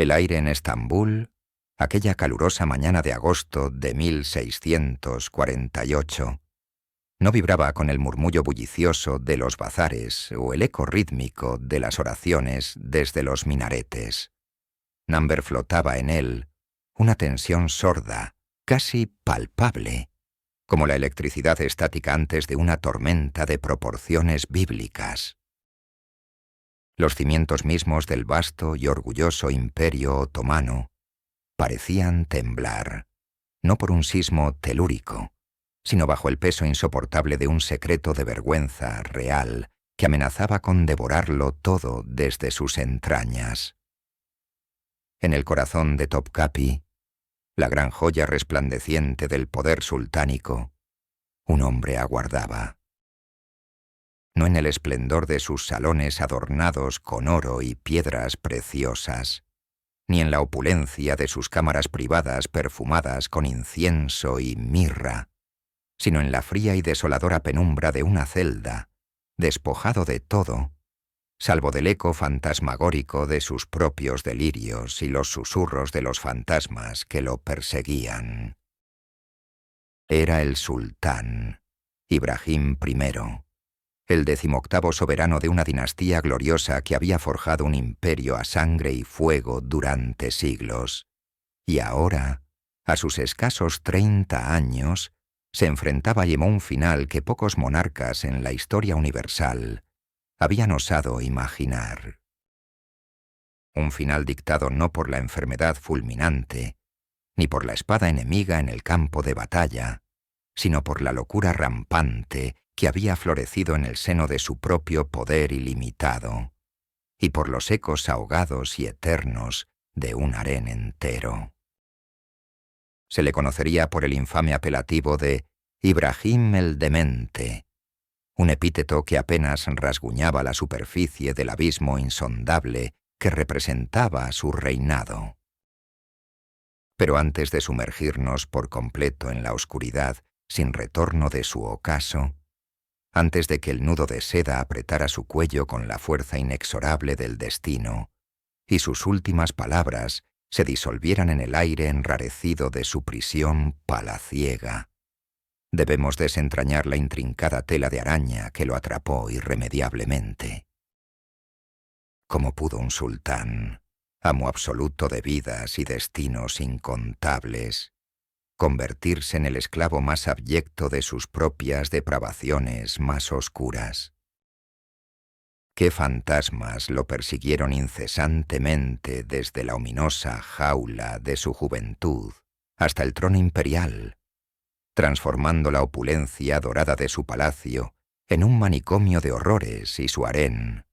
El aire en Estambul, aquella calurosa mañana de agosto de 1648, no vibraba con el murmullo bullicioso de los bazares o el eco rítmico de las oraciones desde los minaretes. Number flotaba en él una tensión sorda, casi palpable, como la electricidad estática antes de una tormenta de proporciones bíblicas. Los cimientos mismos del vasto y orgulloso imperio otomano parecían temblar, no por un sismo telúrico, sino bajo el peso insoportable de un secreto de vergüenza real que amenazaba con devorarlo todo desde sus entrañas. En el corazón de Topkapi, la gran joya resplandeciente del poder sultánico, un hombre aguardaba. No en el esplendor de sus salones adornados con oro y piedras preciosas, ni en la opulencia de sus cámaras privadas perfumadas con incienso y mirra, sino en la fría y desoladora penumbra de una celda, despojado de todo, salvo del eco fantasmagórico de sus propios delirios y los susurros de los fantasmas que lo perseguían. Era el sultán, Ibrahim I, el 18º soberano de una dinastía gloriosa que había forjado un imperio a sangre y fuego durante siglos, y ahora, a sus escasos 30 años, se enfrentaba a un final que pocos monarcas en la historia universal habían osado imaginar. Un final dictado no por la enfermedad fulminante, ni por la espada enemiga en el campo de batalla, sino por la locura rampante que había florecido en el seno de su propio poder ilimitado, y por los ecos ahogados y eternos de un harén entero. Se le conocería por el infame apelativo de Ibrahim el Demente, un epíteto que apenas rasguñaba la superficie del abismo insondable que representaba su reinado. Pero antes de sumergirnos por completo en la oscuridad sin retorno de su ocaso, antes de que el nudo de seda apretara su cuello con la fuerza inexorable del destino, y sus últimas palabras se disolvieran en el aire enrarecido de su prisión palaciega, debemos desentrañar la intrincada tela de araña que lo atrapó irremediablemente. ¿Cómo pudo un sultán, amo absoluto de vidas y destinos incontables, convertirse en el esclavo más abyecto de sus propias depravaciones más oscuras? ¿Qué fantasmas lo persiguieron incesantemente desde la ominosa jaula de su juventud hasta el trono imperial, transformando la opulencia dorada de su palacio en un manicomio de horrores y su harén,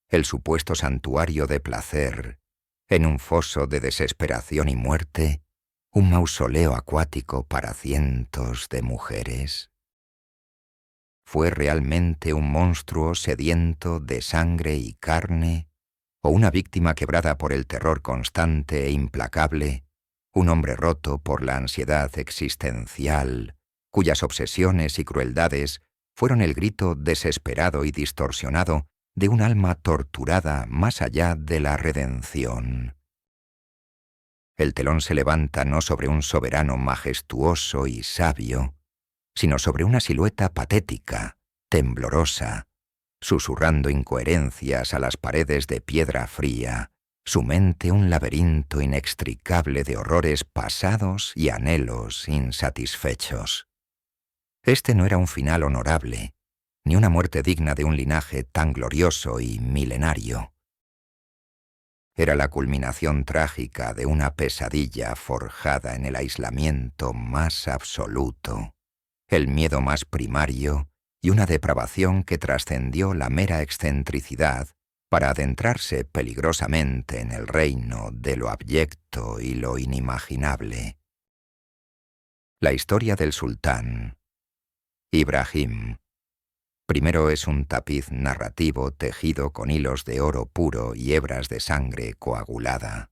el supuesto santuario de placer, en un foso de desesperación y muerte, un mausoleo acuático para cientos de mujeres? ¿Fue realmente un monstruo sediento de sangre y carne, o una víctima quebrada por el terror constante e implacable, un hombre roto por la ansiedad existencial, cuyas obsesiones y crueldades fueron el grito desesperado y distorsionado de un alma torturada más allá de la redención? El telón se levanta no sobre un soberano majestuoso y sabio, sino sobre una silueta patética, temblorosa, susurrando incoherencias a las paredes de piedra fría, su mente un laberinto inextricable de horrores pasados y anhelos insatisfechos. Este no era un final honorable, ni una muerte digna de un linaje tan glorioso y milenario. Era la culminación trágica de una pesadilla forjada en el aislamiento más absoluto, el miedo más primario y una depravación que trascendió la mera excentricidad para adentrarse peligrosamente en el reino de lo abyecto y lo inimaginable. La historia del sultán, Ibrahim, primero es un tapiz narrativo tejido con hilos de oro puro y hebras de sangre coagulada,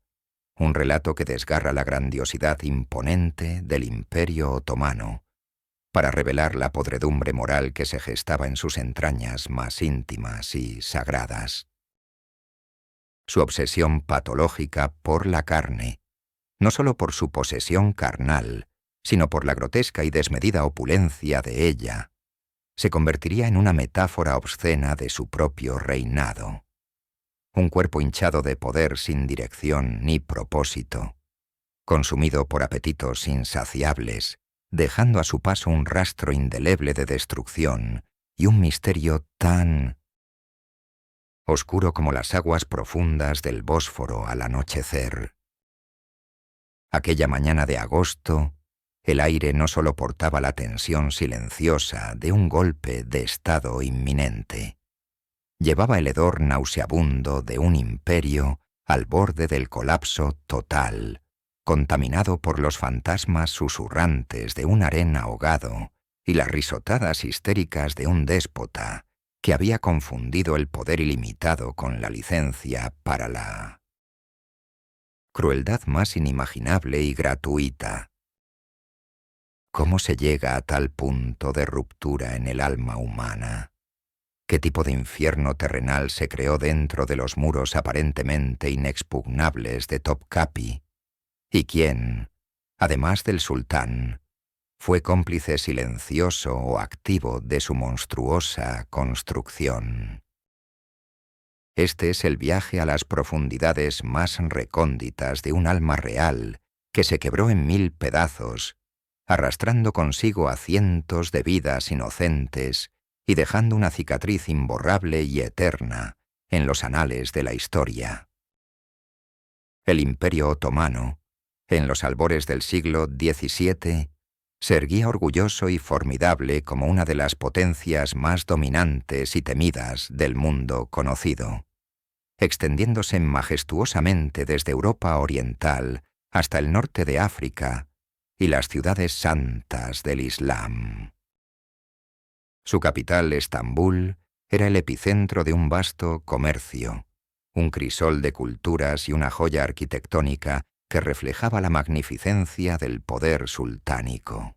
un relato que desgarra la grandiosidad imponente del Imperio Otomano, para revelar la podredumbre moral que se gestaba en sus entrañas más íntimas y sagradas. su obsesión patológica por la carne, no solo por su posesión carnal, sino por la grotesca y desmedida opulencia de ella, se convertiría en una metáfora obscena de su propio reinado. Un cuerpo hinchado de poder sin dirección ni propósito, consumido por apetitos insaciables, dejando a su paso un rastro indeleble de destrucción y un misterio tan oscuro como las aguas profundas del Bósforo al anochecer. Aquella mañana de agosto, el aire no solo portaba la tensión silenciosa de un golpe de estado inminente, llevaba el hedor nauseabundo de un imperio al borde del colapso total, contaminado por los fantasmas susurrantes de un harén ahogado y las risotadas histéricas de un déspota que había confundido el poder ilimitado con la licencia para la crueldad más inimaginable y gratuita. ¿Cómo se llega a tal punto de ruptura en el alma humana? ¿Qué tipo de infierno terrenal se creó dentro de los muros aparentemente inexpugnables de Topkapi? ¿Y quién, además del sultán, fue cómplice silencioso o activo de su monstruosa construcción? Este es el viaje a las profundidades más recónditas de un alma real que se quebró en 1000 pedazos, arrastrando consigo a cientos de vidas inocentes y dejando una cicatriz imborrable y eterna en los anales de la historia. El Imperio Otomano, en los albores del siglo XVII, se erguía orgulloso y formidable como una de las potencias más dominantes y temidas del mundo conocido, extendiéndose majestuosamente desde Europa oriental hasta el norte de África y las ciudades santas del Islam. Su capital, Estambul, era el epicentro de un vasto comercio, un crisol de culturas y una joya arquitectónica que reflejaba la magnificencia del poder sultánico.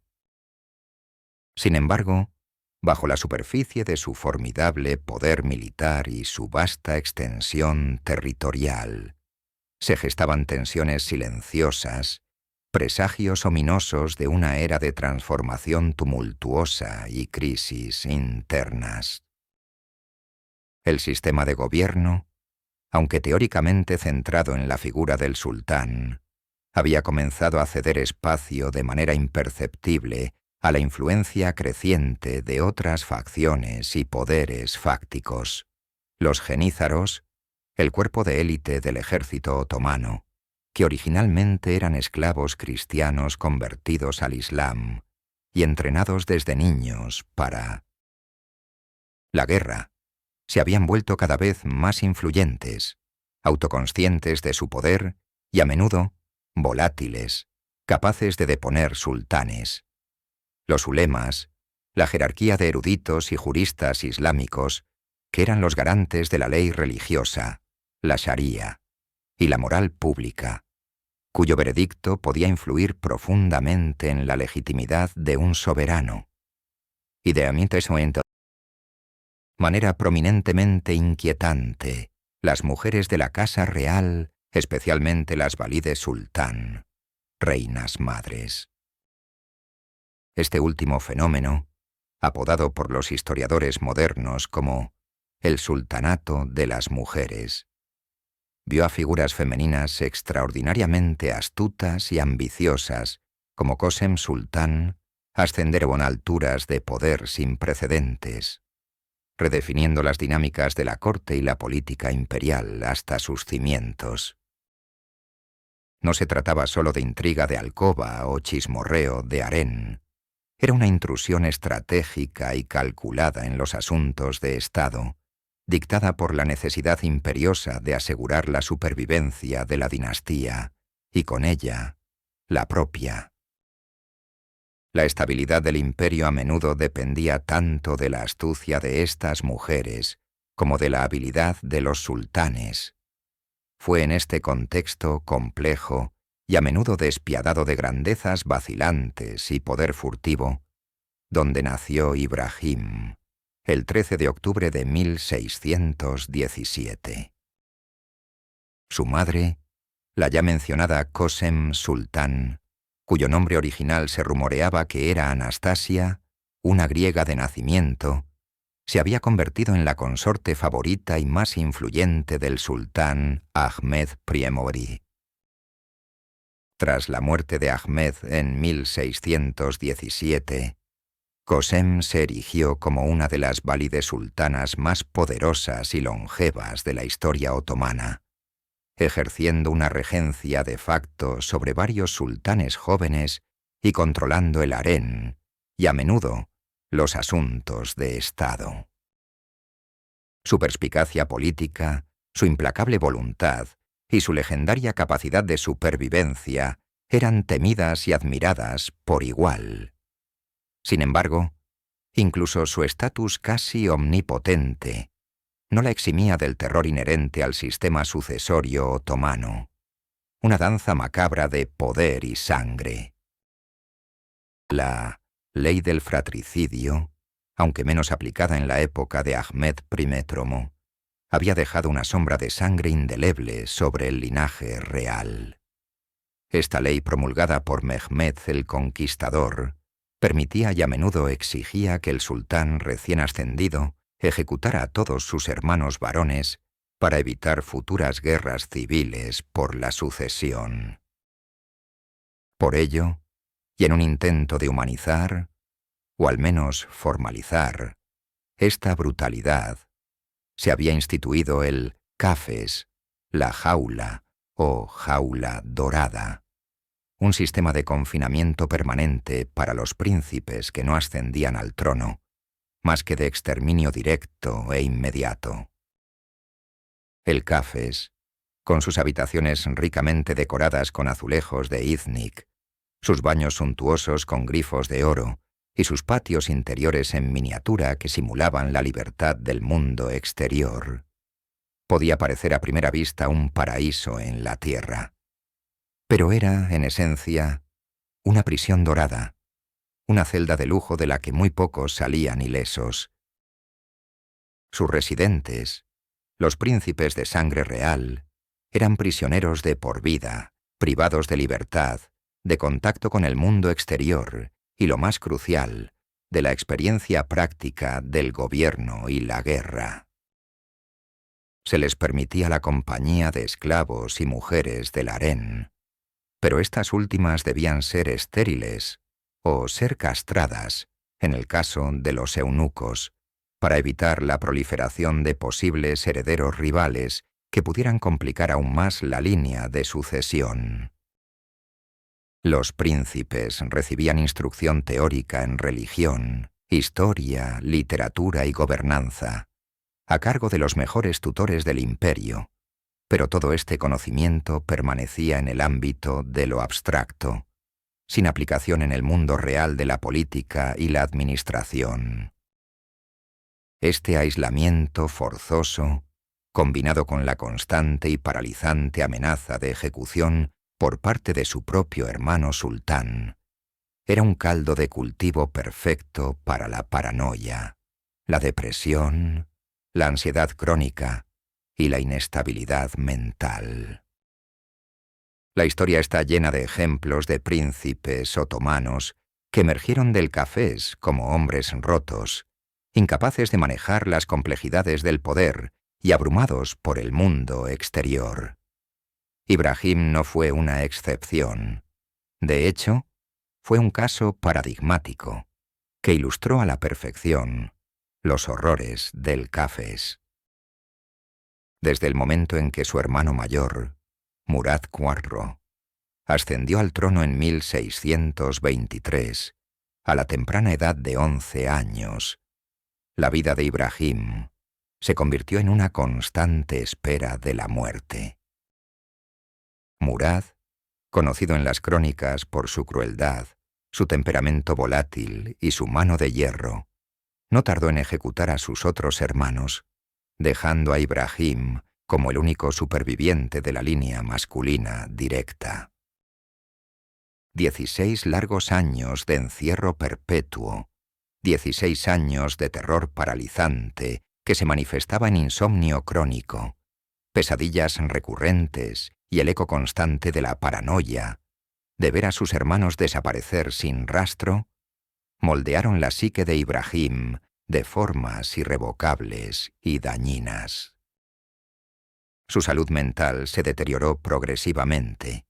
Sin embargo, bajo la superficie de su formidable poder militar y su vasta extensión territorial, se gestaban tensiones silenciosas, presagios ominosos de una era de transformación tumultuosa y crisis internas. El sistema de gobierno, aunque teóricamente centrado en la figura del sultán, había comenzado a ceder espacio de manera imperceptible a la influencia creciente de otras facciones y poderes fácticos: los genízaros, el cuerpo de élite del ejército otomano, que originalmente eran esclavos cristianos convertidos al Islam y entrenados desde niños para la guerra, se habían vuelto cada vez más influyentes, autoconscientes de su poder y a menudo volátiles, capaces de deponer sultanes. Los ulemas, la jerarquía de eruditos y juristas islámicos, que eran los garantes de la ley religiosa, la sharía, y la moral pública, cuyo veredicto podía influir profundamente en la legitimidad de un soberano. Y de manera prominentemente inquietante, las mujeres de la casa real, especialmente las valides sultán, reinas madres. Este último fenómeno, apodado por los historiadores modernos como el sultanato de las mujeres, vio a figuras femeninas extraordinariamente astutas y ambiciosas, como Cosem Sultán, ascender a alturas de poder sin precedentes, redefiniendo las dinámicas de la corte y la política imperial hasta sus cimientos. No se trataba solo de intriga de alcoba o chismorreo de harén. Era una intrusión estratégica y calculada en los asuntos de Estado, dictada por la necesidad imperiosa de asegurar la supervivencia de la dinastía, y con ella, la propia. La estabilidad del imperio a menudo dependía tanto de la astucia de estas mujeres como de la habilidad de los sultanes. Fue en este contexto complejo y a menudo despiadado de grandezas vacilantes y poder furtivo, donde nació Ibrahim, el 13 de octubre de 1617. Su madre, la ya mencionada Kösem Sultán, cuyo nombre original se rumoreaba que era Anastasia, una griega de nacimiento, se había convertido en la consorte favorita y más influyente del sultán Ahmed Priemori. Tras la muerte de Ahmed en 1617, Kösem se erigió como una de las válides sultanas más poderosas y longevas de la historia otomana, ejerciendo una regencia de facto sobre varios sultanes jóvenes y controlando el harén y, a menudo, los asuntos de Estado. Su perspicacia política, su implacable voluntad y su legendaria capacidad de supervivencia eran temidas y admiradas por igual. Sin embargo, incluso su estatus casi omnipotente no la eximía del terror inherente al sistema sucesorio otomano, una danza macabra de poder y sangre. La ley del fratricidio, aunque menos aplicada en la época de Ahmed Primétromo, había dejado una sombra de sangre indeleble sobre el linaje real. Esta ley, promulgada por Mehmed el Conquistador, permitía y a menudo exigía que el sultán recién ascendido ejecutara a todos sus hermanos varones para evitar futuras guerras civiles por la sucesión. Por ello, y en un intento de humanizar, o al menos formalizar, esta brutalidad, se había instituido el cafes, la jaula o jaula dorada, un sistema de confinamiento permanente para los príncipes que no ascendían al trono, más que de exterminio directo e inmediato. El cafes, con sus habitaciones ricamente decoradas con azulejos de Iznik, sus baños suntuosos con grifos de oro y sus patios interiores en miniatura que simulaban la libertad del mundo exterior, podía parecer a primera vista un paraíso en la tierra. Pero era, en esencia, una prisión dorada, una celda de lujo de la que muy pocos salían ilesos. Sus residentes, los príncipes de sangre real, eran prisioneros de por vida, privados de libertad, de contacto con el mundo exterior y, lo más crucial, de la experiencia práctica del gobierno y la guerra. Se les permitía la compañía de esclavos y mujeres del harén, pero estas últimas debían ser estériles o ser castradas, en el caso de los eunucos, para evitar la proliferación de posibles herederos rivales que pudieran complicar aún más la línea de sucesión. Los príncipes recibían instrucción teórica en religión, historia, literatura y gobernanza, a cargo de los mejores tutores del imperio, pero todo este conocimiento permanecía en el ámbito de lo abstracto, sin aplicación en el mundo real de la política y la administración. Este aislamiento forzoso, combinado con la constante y paralizante amenaza de ejecución por parte de su propio hermano sultán, era un caldo de cultivo perfecto para la paranoia, la depresión, la ansiedad crónica y la inestabilidad mental. La historia está llena de ejemplos de príncipes otomanos que emergieron del cafés como hombres rotos, incapaces de manejar las complejidades del poder y abrumados por el mundo exterior. Ibrahim no fue una excepción. De hecho, fue un caso paradigmático que ilustró a la perfección los horrores del cafés. Desde el momento en que su hermano mayor, Murad IV, ascendió al trono en 1623, a la temprana edad de 11 años, la vida de Ibrahim se convirtió en una constante espera de la muerte. Murad, conocido en las crónicas por su crueldad, su temperamento volátil y su mano de hierro, no tardó en ejecutar a sus otros hermanos, dejando a Ibrahim como el único superviviente de la línea masculina directa. 16 largos años de encierro perpetuo, 16 años de terror paralizante que se manifestaba en insomnio crónico, pesadillas recurrentes y el eco constante de la paranoia, de ver a sus hermanos desaparecer sin rastro, moldearon la psique de Ibrahim de formas irrevocables y dañinas. Su salud mental se deterioró progresivamente.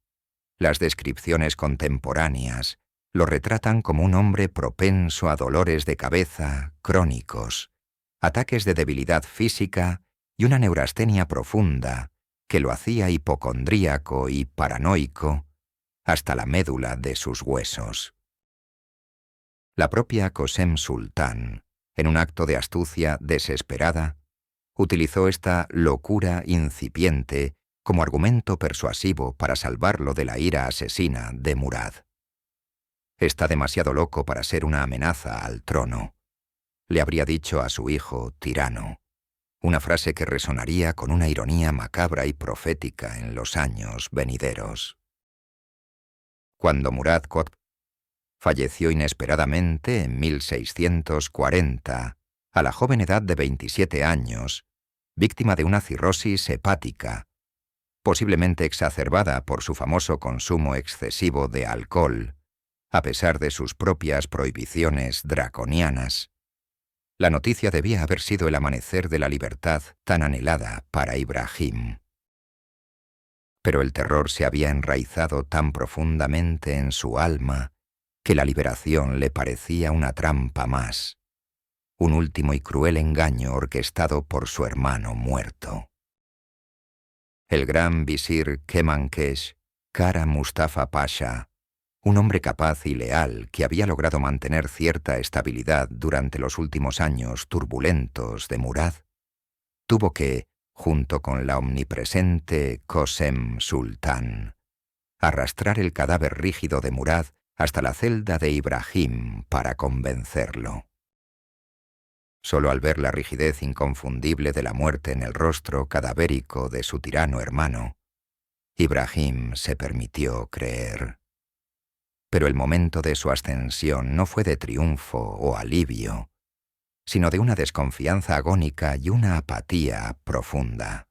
Las descripciones contemporáneas lo retratan como un hombre propenso a dolores de cabeza crónicos, ataques de debilidad física y una neurastenia profunda que lo hacía hipocondríaco y paranoico hasta la médula de sus huesos. La propia Qosem Sultán, en un acto de astucia desesperada, utilizó esta locura incipiente como argumento persuasivo para salvarlo de la ira asesina de Murad. «Está demasiado loco para ser una amenaza al trono», le habría dicho a su hijo tirano, una frase que resonaría con una ironía macabra y profética en los años venideros. Cuando Murad Qutb falleció inesperadamente en 1640, a la joven edad de 27 años, víctima de una cirrosis hepática, posiblemente exacerbada por su famoso consumo excesivo de alcohol, a pesar de sus propias prohibiciones draconianas. La noticia debía haber sido el amanecer de la libertad tan anhelada para Ibrahim. Pero el terror se había enraizado tan profundamente en su alma que la liberación le parecía una trampa más, un último y cruel engaño orquestado por su hermano muerto. El gran visir Kemankesh, Kara Mustafa Pasha, un hombre capaz y leal que había logrado mantener cierta estabilidad durante los últimos años turbulentos de Murad, tuvo que, junto con la omnipresente Qosem Sultán, arrastrar el cadáver rígido de Murad hasta la celda de Ibrahim para convencerlo. Solo al ver la rigidez inconfundible de la muerte en el rostro cadavérico de su tirano hermano, Ibrahim se permitió creer. Pero el momento de su ascensión no fue de triunfo o alivio, sino de una desconfianza agónica y una apatía profunda.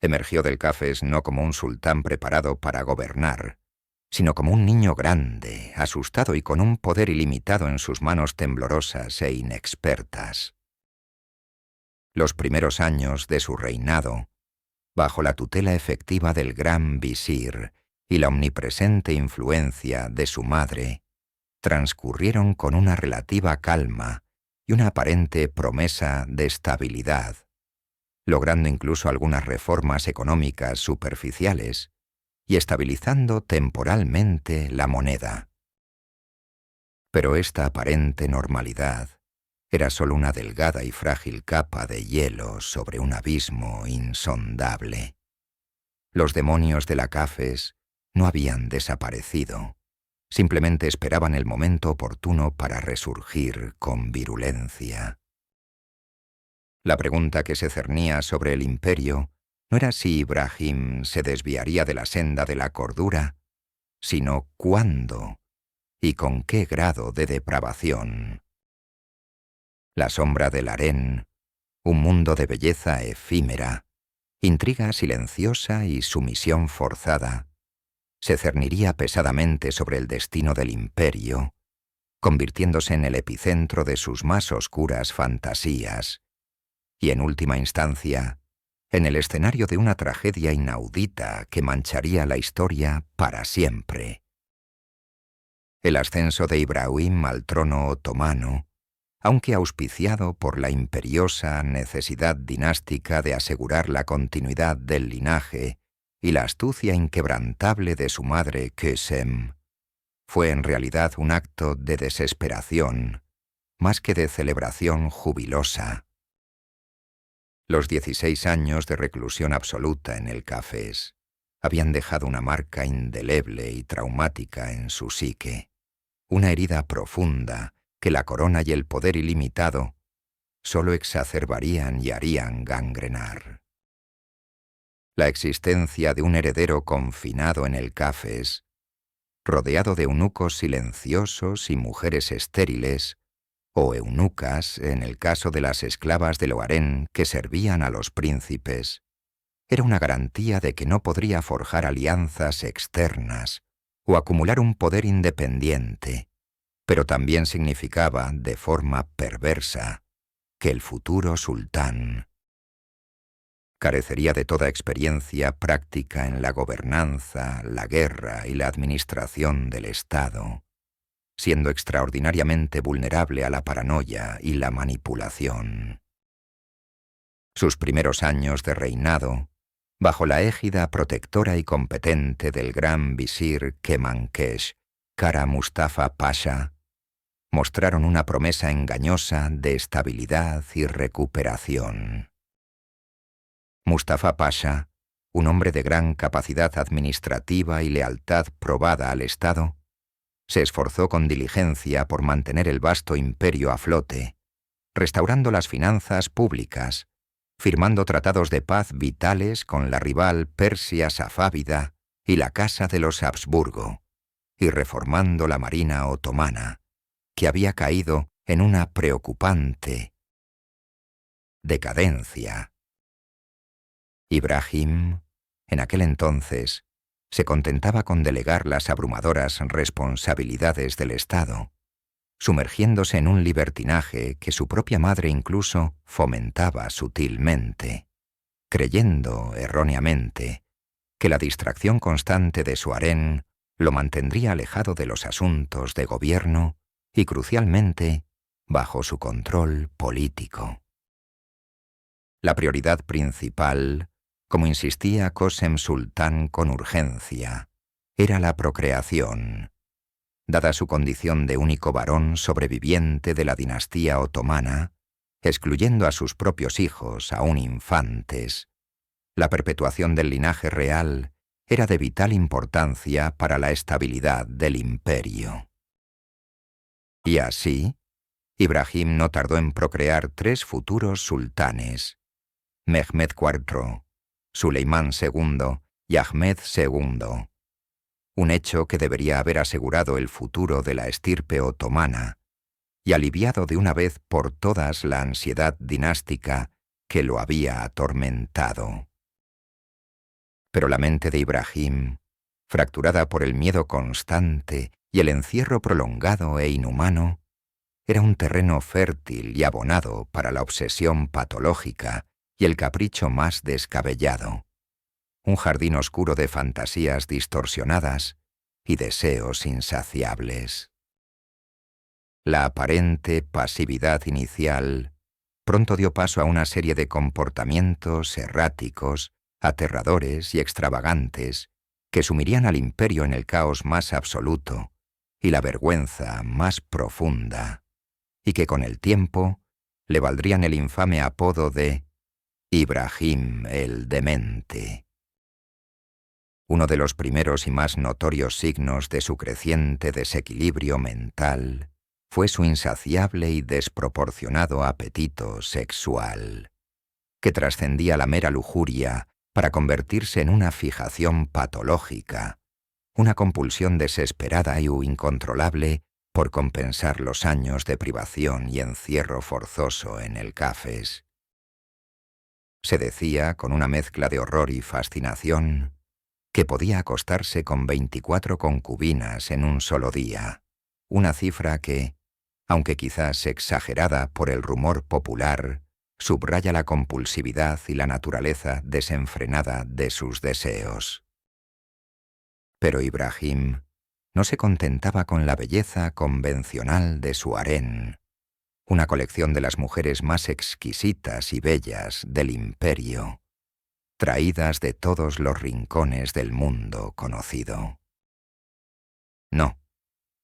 Emergió del Cafés no como un sultán preparado para gobernar, sino como un niño grande, asustado y con un poder ilimitado en sus manos temblorosas e inexpertas. Los primeros años de su reinado, bajo la tutela efectiva del gran visir y la omnipresente influencia de su madre, transcurrieron con una relativa calma y una aparente promesa de estabilidad, logrando incluso algunas reformas económicas superficiales y estabilizando temporalmente la moneda. Pero esta aparente normalidad era solo una delgada y frágil capa de hielo sobre un abismo insondable. Los demonios de la Cafés no habían desaparecido, simplemente esperaban el momento oportuno para resurgir con virulencia. La pregunta que se cernía sobre el imperio no era si Ibrahim se desviaría de la senda de la cordura, sino cuándo y con qué grado de depravación. La sombra del harén, un mundo de belleza efímera, intriga silenciosa y sumisión forzada, se cerniría pesadamente sobre el destino del imperio, convirtiéndose en el epicentro de sus más oscuras fantasías, y en última instancia, en el escenario de una tragedia inaudita que mancharía la historia para siempre. El ascenso de Ibrahim al trono otomano, aunque auspiciado por la imperiosa necesidad dinástica de asegurar la continuidad del linaje y la astucia inquebrantable de su madre Qesem, fue en realidad un acto de desesperación, más que de celebración jubilosa. Los 16 años de reclusión absoluta en el Cafés habían dejado una marca indeleble y traumática en su psique, una herida profunda que la corona y el poder ilimitado solo exacerbarían y harían gangrenar. La existencia de un heredero confinado en el Cafés, rodeado de eunucos silenciosos y mujeres estériles, o eunucas en el caso de las esclavas del harén que servían a los príncipes, era una garantía de que no podría forjar alianzas externas o acumular un poder independiente, pero también significaba, de forma perversa, que el futuro sultán carecería de toda experiencia práctica en la gobernanza, la guerra y la administración del Estado, siendo extraordinariamente vulnerable a la paranoia y la manipulación. Sus primeros años de reinado, bajo la égida protectora y competente del gran visir Kemankesh, Kara Mustafa Pasha, mostraron una promesa engañosa de estabilidad y recuperación. Mustafa Pasha, un hombre de gran capacidad administrativa y lealtad probada al Estado, se esforzó con diligencia por mantener el vasto imperio a flote, restaurando las finanzas públicas, firmando tratados de paz vitales con la rival Persia safávida y la Casa de los Habsburgo, y reformando la marina otomana, que había caído en una preocupante decadencia. Ibrahim, en aquel entonces, se contentaba con delegar las abrumadoras responsabilidades del Estado, sumergiéndose en un libertinaje que su propia madre incluso fomentaba sutilmente, creyendo, erróneamente, que la distracción constante de su harén lo mantendría alejado de los asuntos de gobierno y, crucialmente, bajo su control político. La prioridad principal, como insistía Cosem Sultán con urgencia, era la procreación, dada su condición de único varón sobreviviente de la dinastía otomana, excluyendo a sus propios hijos, aún infantes. La perpetuación del linaje real era de vital importancia para la estabilidad del imperio. Y así, Ibrahim no tardó en procrear 3 futuros sultanes, Mehmed IV, Suleimán II y Ahmed II, un hecho que debería haber asegurado el futuro de la estirpe otomana y aliviado de una vez por todas la ansiedad dinástica que lo había atormentado. Pero la mente de Ibrahim, fracturada por el miedo constante y el encierro prolongado e inhumano, era un terreno fértil y abonado para la obsesión patológica y el capricho más descabellado, un jardín oscuro de fantasías distorsionadas y deseos insaciables. La aparente pasividad inicial pronto dio paso a una serie de comportamientos erráticos, aterradores y extravagantes que sumirían al imperio en el caos más absoluto y la vergüenza más profunda, y que con el tiempo le valdrían el infame apodo de Ibrahim el Demente. Uno de los primeros y más notorios signos de su creciente desequilibrio mental fue su insaciable y desproporcionado apetito sexual, que trascendía la mera lujuria para convertirse en una fijación patológica, una compulsión desesperada y incontrolable por compensar los años de privación y encierro forzoso en el Cafés. Se decía, con una mezcla de horror y fascinación, que podía acostarse con 24 concubinas en un solo día, una cifra que, aunque quizás exagerada por el rumor popular, subraya la compulsividad y la naturaleza desenfrenada de sus deseos. Pero Ibrahim no se contentaba con la belleza convencional de su harén, una colección de las mujeres más exquisitas y bellas del imperio, traídas de todos los rincones del mundo conocido. No,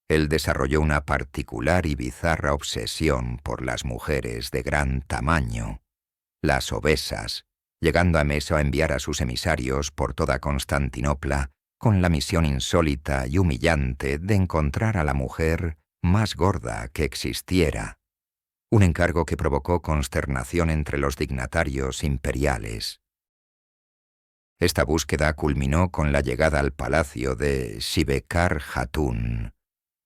él desarrolló una particular y bizarra obsesión por las mujeres de gran tamaño, las obesas, llegando a Meso a enviar a sus emisarios por toda Constantinopla con la misión insólita y humillante de encontrar a la mujer más gorda que existiera, un encargo que provocó consternación entre los dignatarios imperiales. Esta búsqueda culminó con la llegada al palacio de Shibekar Hatun,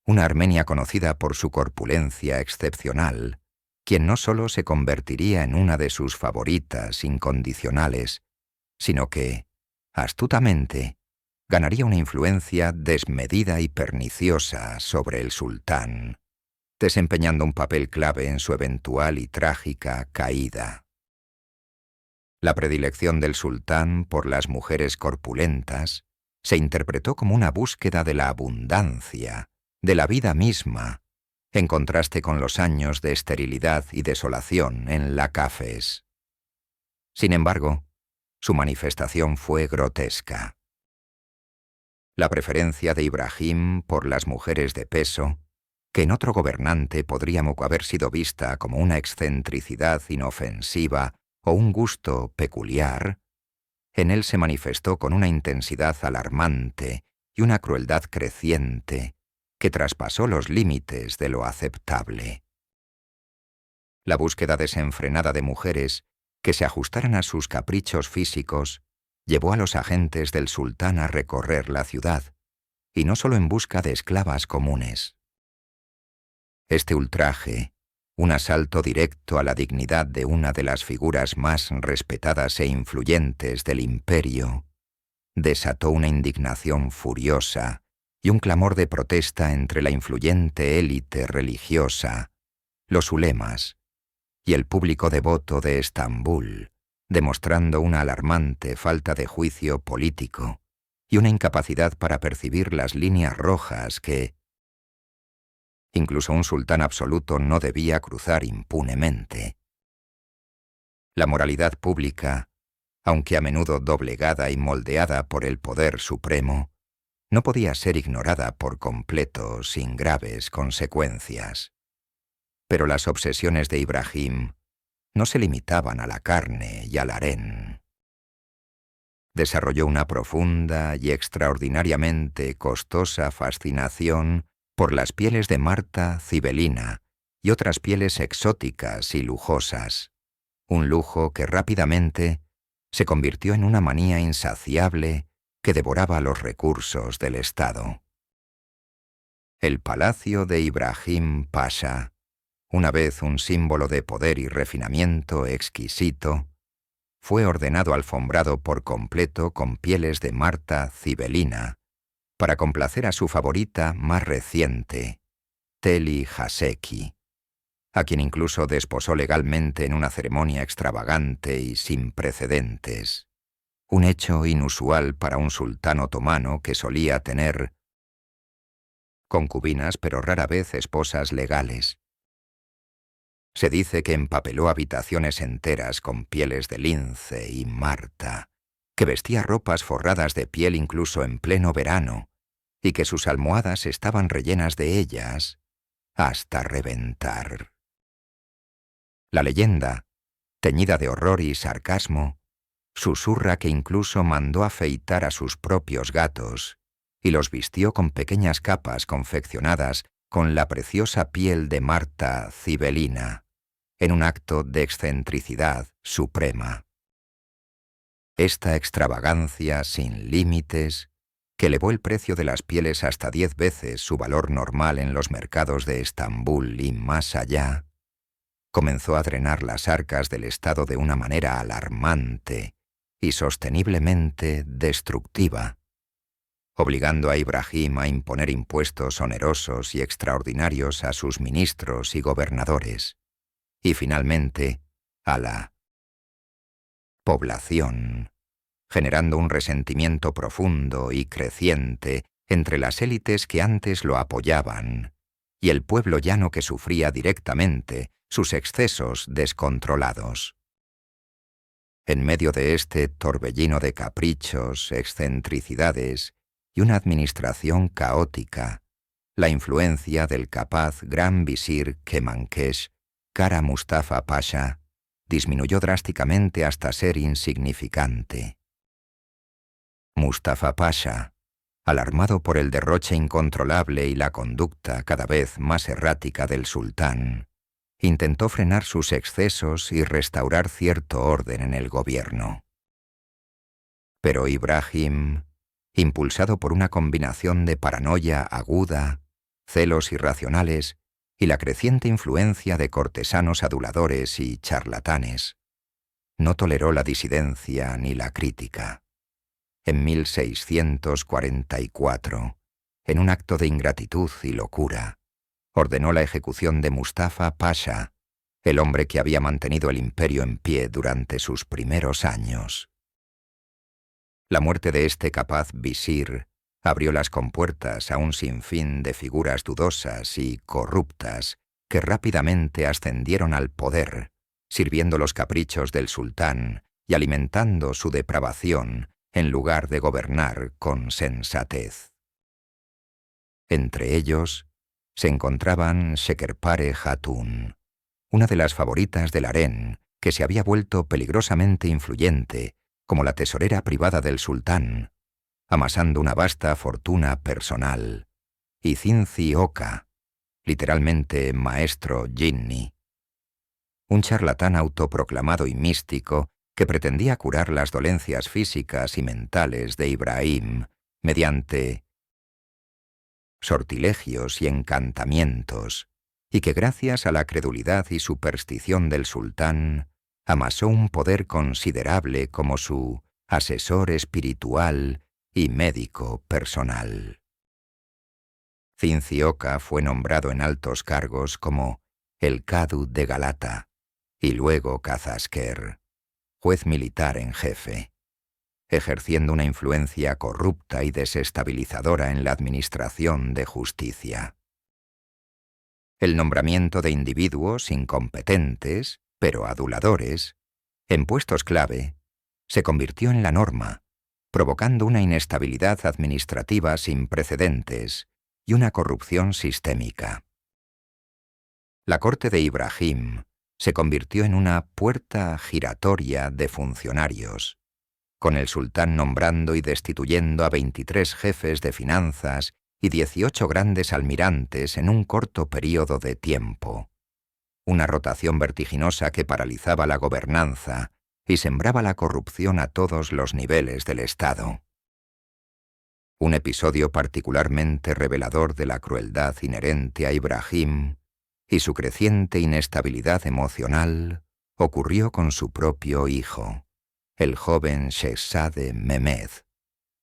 una armenia conocida por su corpulencia excepcional, quien no solo se convertiría en una de sus favoritas incondicionales, sino que, astutamente, ganaría una influencia desmedida y perniciosa sobre el sultán, desempeñando un papel clave en su eventual y trágica caída. La predilección del sultán por las mujeres corpulentas se interpretó como una búsqueda de la abundancia, de la vida misma, en contraste con los años de esterilidad y desolación en la Cafes. Sin embargo, su manifestación fue grotesca. La preferencia de Ibrahim por las mujeres de peso, que en otro gobernante podría haber sido vista como una excentricidad inofensiva o un gusto peculiar, en él se manifestó con una intensidad alarmante y una crueldad creciente que traspasó los límites de lo aceptable. La búsqueda desenfrenada de mujeres que se ajustaran a sus caprichos físicos llevó a los agentes del sultán a recorrer la ciudad, y no solo en busca de esclavas comunes. Este ultraje, un asalto directo a la dignidad de una de las figuras más respetadas e influyentes del imperio, desató una indignación furiosa y un clamor de protesta entre la influyente élite religiosa, los ulemas y el público devoto de Estambul, demostrando una alarmante falta de juicio político y una incapacidad para percibir las líneas rojas que incluso un sultán absoluto no debía cruzar impunemente. La moralidad pública, aunque a menudo doblegada y moldeada por el poder supremo, no podía ser ignorada por completo sin graves consecuencias. Pero las obsesiones de Ibrahim no se limitaban a la carne y al harén. Desarrolló una profunda y extraordinariamente costosa fascinación por las pieles de Marta Cibelina y otras pieles exóticas y lujosas, un lujo que rápidamente se convirtió en una manía insaciable que devoraba los recursos del Estado. El palacio de Ibrahim Pasha, una vez un símbolo de poder y refinamiento exquisito, fue ordenado alfombrado por completo con pieles de Marta Cibelina, para complacer a su favorita más reciente, Teli Haseki, a quien incluso desposó legalmente en una ceremonia extravagante y sin precedentes, un hecho inusual para un sultán otomano que solía tener concubinas pero rara vez esposas legales. Se dice que empapeló habitaciones enteras con pieles de lince y marta, que vestía ropas forradas de piel incluso en pleno verano, y que sus almohadas estaban rellenas de ellas hasta reventar. La leyenda, teñida de horror y sarcasmo, susurra que incluso mandó afeitar a sus propios gatos y los vistió con pequeñas capas confeccionadas con la preciosa piel de Marta Cibelina, en un acto de excentricidad suprema. Esta extravagancia sin límites, que elevó el precio de las pieles hasta 10 veces su valor normal en los mercados de Estambul y más allá, comenzó a drenar las arcas del Estado de una manera alarmante y sosteniblemente destructiva, obligando a Ibrahim a imponer impuestos onerosos y extraordinarios a sus ministros y gobernadores, y finalmente a la población, generando un resentimiento profundo y creciente entre las élites que antes lo apoyaban y el pueblo llano que sufría directamente sus excesos descontrolados. En medio de este torbellino de caprichos, excentricidades y una administración caótica, la influencia del capaz gran visir Kemankesh, Kara Mustafa Pasha, disminuyó drásticamente hasta ser insignificante. Mustafa Pasha, alarmado por el derroche incontrolable y la conducta cada vez más errática del sultán, intentó frenar sus excesos y restaurar cierto orden en el gobierno. Pero Ibrahim, impulsado por una combinación de paranoia aguda, celos irracionales y la creciente influencia de cortesanos aduladores y charlatanes, no toleró la disidencia ni la crítica. En 1644, en un acto de ingratitud y locura, ordenó la ejecución de Mustafa Pasha, el hombre que había mantenido el imperio en pie durante sus primeros años. La muerte de este capaz visir abrió las compuertas a un sinfín de figuras dudosas y corruptas que rápidamente ascendieron al poder, sirviendo los caprichos del sultán y alimentando su depravación en lugar de gobernar con sensatez. Entre ellos se encontraban Şekerpare Hatun, una de las favoritas del harén, que se había vuelto peligrosamente influyente como la tesorera privada del sultán, amasando una vasta fortuna personal, y Zinzi Oka, literalmente maestro jinni, un charlatán autoproclamado y místico que pretendía curar las dolencias físicas y mentales de Ibrahim mediante sortilegios y encantamientos, y que gracias a la credulidad y superstición del sultán amasó un poder considerable como su asesor espiritual y médico personal. Zinzi Oka fue nombrado en altos cargos como el Cadu de Galata y luego Kazasker, juez militar en jefe, ejerciendo una influencia corrupta y desestabilizadora en la administración de justicia. El nombramiento de individuos incompetentes, pero aduladores, en puestos clave, se convirtió en la norma, provocando una inestabilidad administrativa sin precedentes y una corrupción sistémica. La corte de Ibrahim se convirtió en una puerta giratoria de funcionarios, con el sultán nombrando y destituyendo a 23 jefes de finanzas y 18 grandes almirantes en un corto período de tiempo. Una rotación vertiginosa que paralizaba la gobernanza y sembraba la corrupción a todos los niveles del Estado. Un episodio particularmente revelador de la crueldad inherente a Ibrahim y su creciente inestabilidad emocional ocurrió con su propio hijo, el joven Shehzade Mehmed,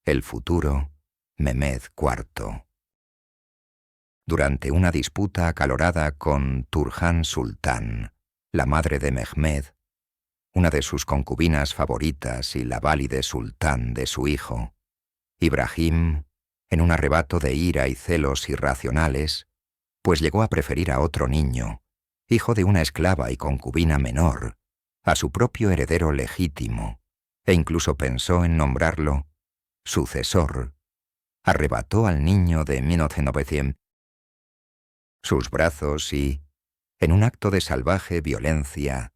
el futuro Mehmed IV. Durante una disputa acalorada con Turhan Sultán, la madre de Mehmed, una de sus concubinas favoritas y la válide sultán de su hijo, Ibrahim, en un arrebato de ira y celos irracionales, pues llegó a preferir a otro niño, hijo de una esclava y concubina menor, a su propio heredero legítimo, e incluso pensó en nombrarlo sucesor, arrebató al niño de 1900 sus brazos y, en un acto de salvaje violencia,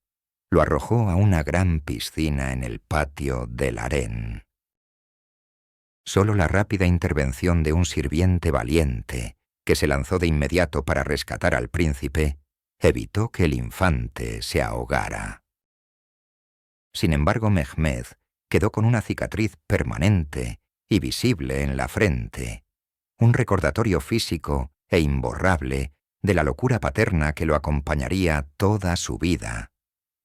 lo arrojó a una gran piscina en el patio del harén. Solo la rápida intervención de un sirviente valiente, que se lanzó de inmediato para rescatar al príncipe, evitó que el infante se ahogara. Sin embargo, Mehmed quedó con una cicatriz permanente y visible en la frente, un recordatorio físico e imborrable de la locura paterna que lo acompañaría toda su vida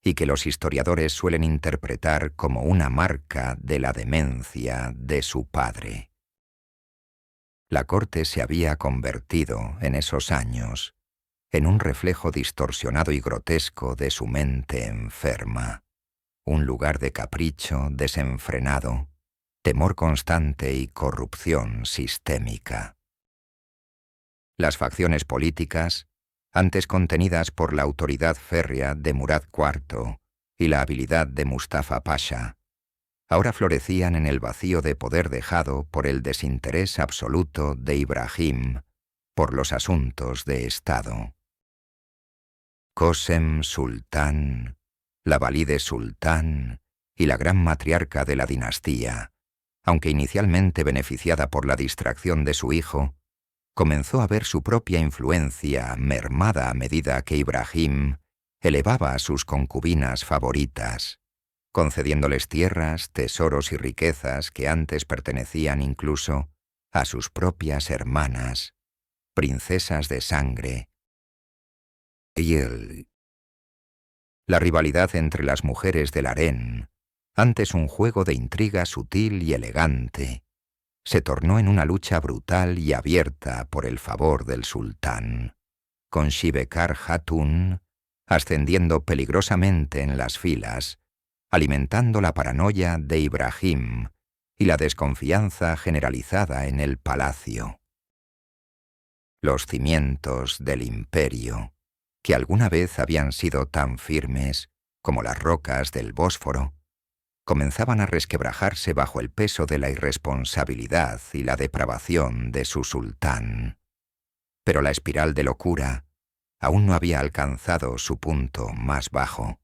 y que los historiadores suelen interpretar como una marca de la demencia de su padre. La corte se había convertido, en esos años, en un reflejo distorsionado y grotesco de su mente enferma, un lugar de capricho desenfrenado, temor constante y corrupción sistémica. Las facciones políticas, antes contenidas por la autoridad férrea de Murad IV y la habilidad de Mustafa Pasha, ahora florecían en el vacío de poder dejado por el desinterés absoluto de Ibrahim por los asuntos de Estado. Kösem Sultán, la valide Sultán y la gran matriarca de la dinastía, aunque inicialmente beneficiada por la distracción de su hijo, comenzó a ver su propia influencia mermada a medida que Ibrahim elevaba a sus concubinas favoritas, concediéndoles tierras, tesoros y riquezas que antes pertenecían incluso a sus propias hermanas, princesas de sangre, y él La rivalidad entre las mujeres del harén, antes un juego de intriga sutil y elegante, se tornó en una lucha brutal y abierta por el favor del sultán, con Shibekar Hatun ascendiendo peligrosamente en las filas, alimentando la paranoia de Ibrahim y la desconfianza generalizada en el palacio. Los cimientos del imperio, que alguna vez habían sido tan firmes como las rocas del Bósforo, comenzaban a resquebrajarse bajo el peso de la irresponsabilidad y la depravación de su sultán. Pero la espiral de locura aún no había alcanzado su punto más bajo,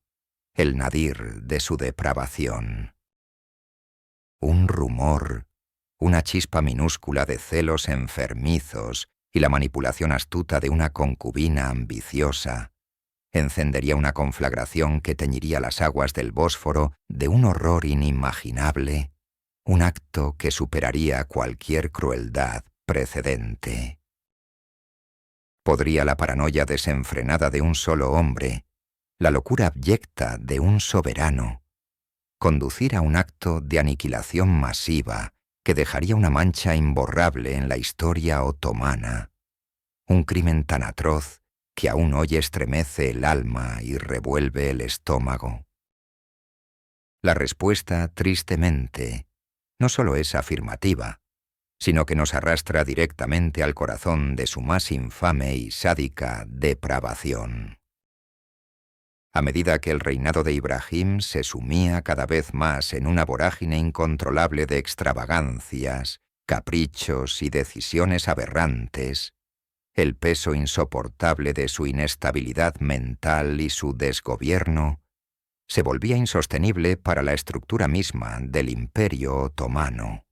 el nadir de su depravación. Un rumor, una chispa minúscula de celos enfermizos y la manipulación astuta de una concubina ambiciosa encendería una conflagración que teñiría las aguas del Bósforo de un horror inimaginable, un acto que superaría cualquier crueldad precedente. ¿Podría la paranoia desenfrenada de un solo hombre, la locura abyecta de un soberano, conducir a un acto de aniquilación masiva que dejaría una mancha imborrable en la historia otomana, un crimen tan atroz que aún hoy estremece el alma y revuelve el estómago? La respuesta, tristemente, no solo es afirmativa, sino que nos arrastra directamente al corazón de su más infame y sádica depravación. A medida que el reinado de Ibrahim se sumía cada vez más en una vorágine incontrolable de extravagancias, caprichos y decisiones aberrantes, el peso insoportable de su inestabilidad mental y su desgobierno se volvía insostenible para la estructura misma del Imperio otomano.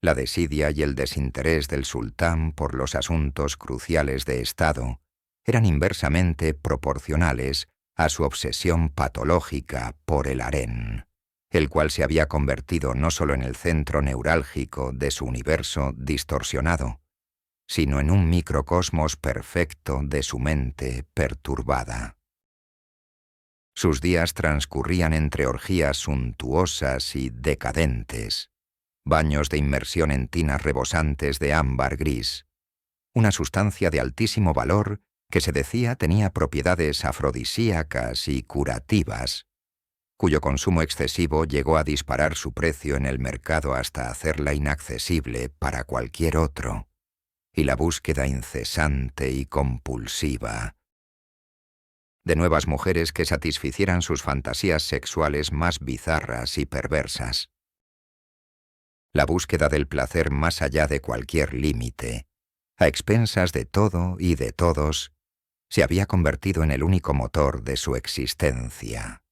La desidia y el desinterés del sultán por los asuntos cruciales de Estado eran inversamente proporcionales a su obsesión patológica por el harén, el cual se había convertido no solo en el centro neurálgico de su universo distorsionado, sino en un microcosmos perfecto de su mente perturbada. Sus días transcurrían entre orgías suntuosas y decadentes, baños de inmersión en tinas rebosantes de ámbar gris, una sustancia de altísimo valor que se decía tenía propiedades afrodisíacas y curativas, cuyo consumo excesivo llegó a disparar su precio en el mercado hasta hacerla inaccesible para cualquier otro, y la búsqueda incesante y compulsiva de nuevas mujeres que satisficieran sus fantasías sexuales más bizarras y perversas. La búsqueda del placer más allá de cualquier límite, a expensas de todo y de todos, se había convertido en el único motor de su existencia.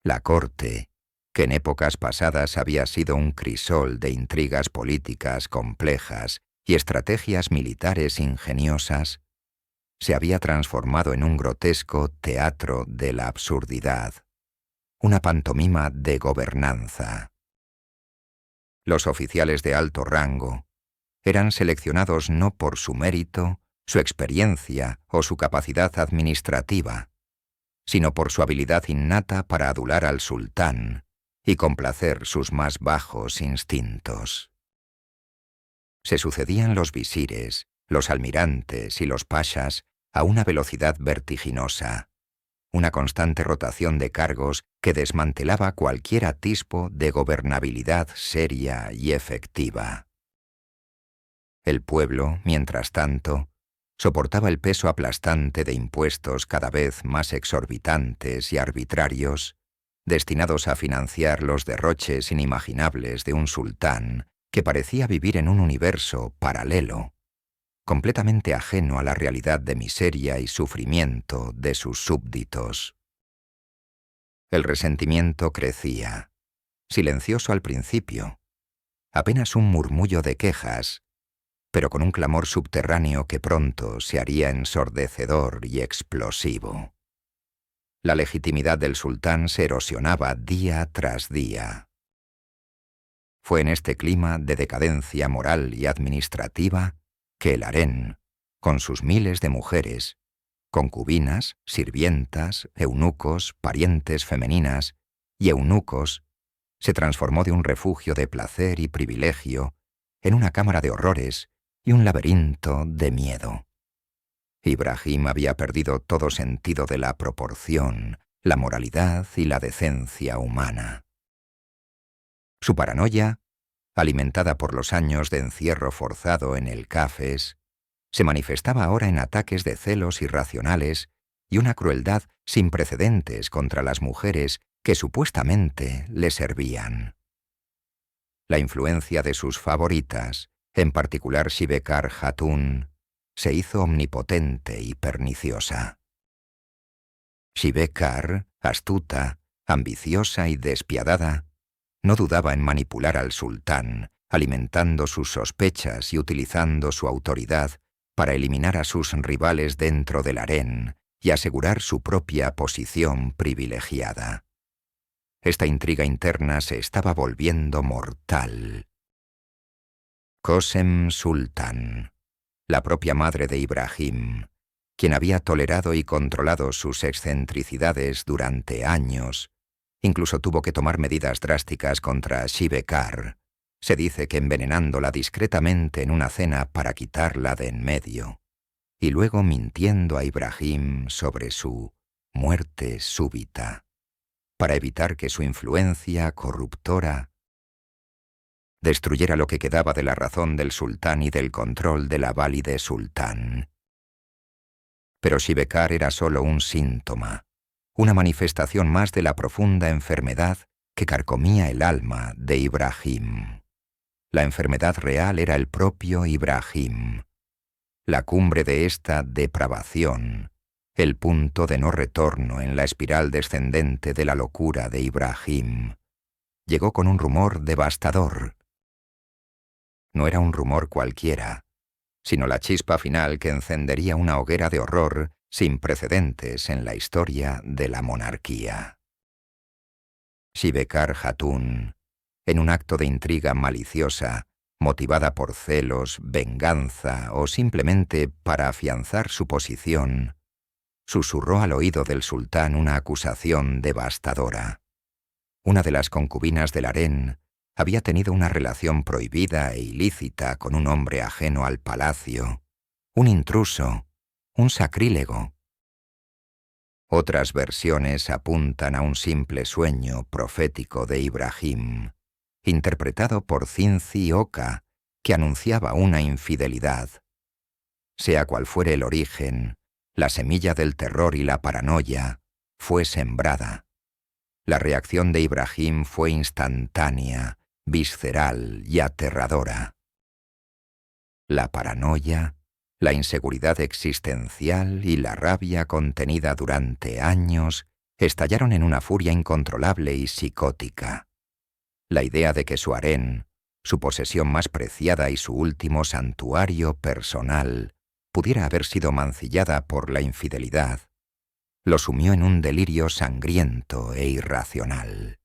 La corte, que en épocas pasadas había sido un crisol de intrigas políticas complejas y estrategias militares ingeniosas, se había transformado en un grotesco teatro de la absurdidad, una pantomima de gobernanza. Los oficiales de alto rango eran seleccionados no por su mérito, su experiencia o su capacidad administrativa, sino por su habilidad innata para adular al sultán y complacer sus más bajos instintos. Se sucedían los visires, los almirantes y los pashas a una velocidad vertiginosa, una constante rotación de cargos que desmantelaba cualquier atisbo de gobernabilidad seria y efectiva. El pueblo, mientras tanto, soportaba el peso aplastante de impuestos cada vez más exorbitantes y arbitrarios, destinados a financiar los derroches inimaginables de un sultán que parecía vivir en un universo paralelo, completamente ajeno a la realidad de miseria y sufrimiento de sus súbditos. El resentimiento crecía, silencioso al principio, apenas un murmullo de quejas, pero con un clamor subterráneo que pronto se haría ensordecedor y explosivo. La legitimidad del sultán se erosionaba día tras día. Fue en este clima de decadencia moral y administrativa que el harén, con sus miles de mujeres, concubinas, sirvientas, eunucos, parientes femeninas y eunucos, se transformó de un refugio de placer y privilegio en una cámara de horrores y un laberinto de miedo. Ibrahim había perdido todo sentido de la proporción, la moralidad y la decencia humana. Su paranoia, alimentada por los años de encierro forzado en el Cafés, se manifestaba ahora en ataques de celos irracionales y una crueldad sin precedentes contra las mujeres que supuestamente le servían. La influencia de sus favoritas, en particular Shibekar Hatun, se hizo omnipotente y perniciosa. Shibekar, astuta, ambiciosa y despiadada, no dudaba en manipular al sultán, alimentando sus sospechas y utilizando su autoridad para eliminar a sus rivales dentro del harén y asegurar su propia posición privilegiada. Esta intriga interna se estaba volviendo mortal. Qosem Sultan, la propia madre de Ibrahim, quien había tolerado y controlado sus excentricidades durante años, incluso tuvo que tomar medidas drásticas contra Shibekar. Se dice que envenenándola discretamente en una cena para quitarla de en medio, y luego mintiendo a Ibrahim sobre su muerte súbita, para evitar que su influencia corruptora destruyera lo que quedaba de la razón del sultán y del control de la válide sultán. Pero Shibekar era solo un síntoma, una manifestación más de la profunda enfermedad que carcomía el alma de Ibrahim. La enfermedad real era el propio Ibrahim. La cumbre de esta depravación, el punto de no retorno en la espiral descendente de la locura de Ibrahim, llegó con un rumor devastador. No era un rumor cualquiera, sino la chispa final que encendería una hoguera de horror sin precedentes en la historia de la monarquía. Shibekar Hatun, en un acto de intriga maliciosa, motivada por celos, venganza o simplemente para afianzar su posición, susurró al oído del sultán una acusación devastadora. Una de las concubinas del harén había tenido una relación prohibida e ilícita con un hombre ajeno al palacio, un intruso, un sacrílego. Otras versiones apuntan a un simple sueño profético de Ibrahim, interpretado por Cinci Oca, que anunciaba una infidelidad. Sea cual fuere el origen, la semilla del terror y la paranoia fue sembrada. La reacción de Ibrahim fue instantánea, visceral y aterradora. La paranoia, la inseguridad existencial y la rabia contenida durante años estallaron en una furia incontrolable y psicótica. La idea de que su harén, su posesión más preciada y su último santuario personal, pudiera haber sido mancillada por la infidelidad, lo sumió en un delirio sangriento e irracional.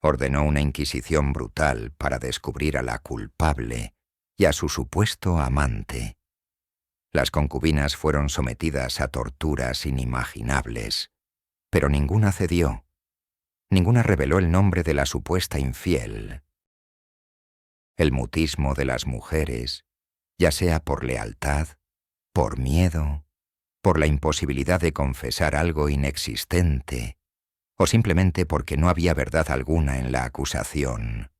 Ordenó una inquisición brutal para descubrir a la culpable y a su supuesto amante. Las concubinas fueron sometidas a torturas inimaginables, pero ninguna cedió. Ninguna reveló el nombre de la supuesta infiel. El mutismo de las mujeres, ya sea por lealtad, por miedo, por la imposibilidad de confesar algo inexistente, o simplemente porque no había verdad alguna en la acusación,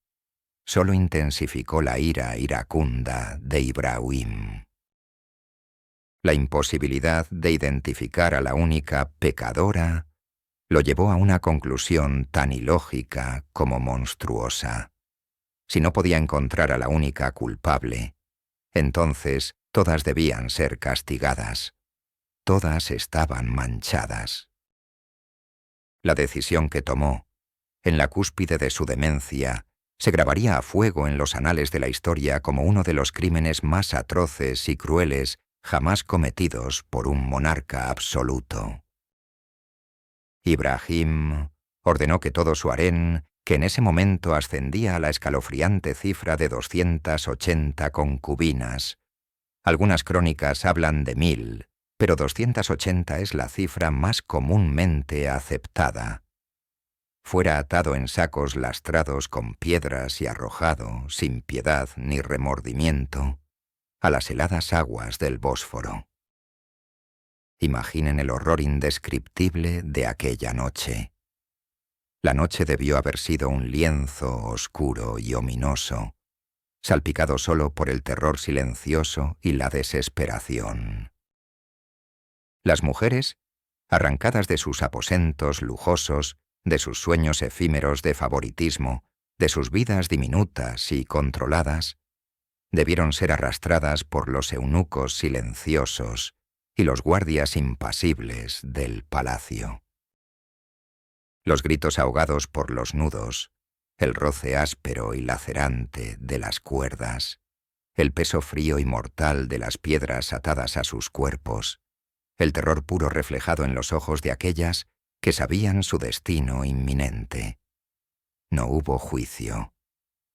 solo intensificó la ira iracunda de Ibrahim. La imposibilidad de identificar a la única pecadora lo llevó a una conclusión tan ilógica como monstruosa. Si no podía encontrar a la única culpable, entonces todas debían ser castigadas. Todas estaban manchadas. La decisión que tomó, en la cúspide de su demencia, se grabaría a fuego en los anales de la historia como uno de los crímenes más atroces y crueles jamás cometidos por un monarca absoluto. Ibrahim ordenó que todo su harén, que en ese momento ascendía a la escalofriante cifra de 280 concubinas, algunas crónicas hablan de 1000, pero 280 es la cifra más comúnmente aceptada. Fuera atado en sacos lastrados con piedras y arrojado, sin piedad ni remordimiento, a las heladas aguas del Bósforo. Imaginen el horror indescriptible de aquella noche. La noche debió haber sido un lienzo oscuro y ominoso, salpicado solo por el terror silencioso y la desesperación. Las mujeres, arrancadas de sus aposentos lujosos, de sus sueños efímeros de favoritismo, de sus vidas diminutas y controladas, debieron ser arrastradas por los eunucos silenciosos y los guardias impasibles del palacio. Los gritos ahogados por los nudos, el roce áspero y lacerante de las cuerdas, el peso frío y mortal de las piedras atadas a sus cuerpos, el terror puro reflejado en los ojos de aquellas que sabían su destino inminente. No hubo juicio,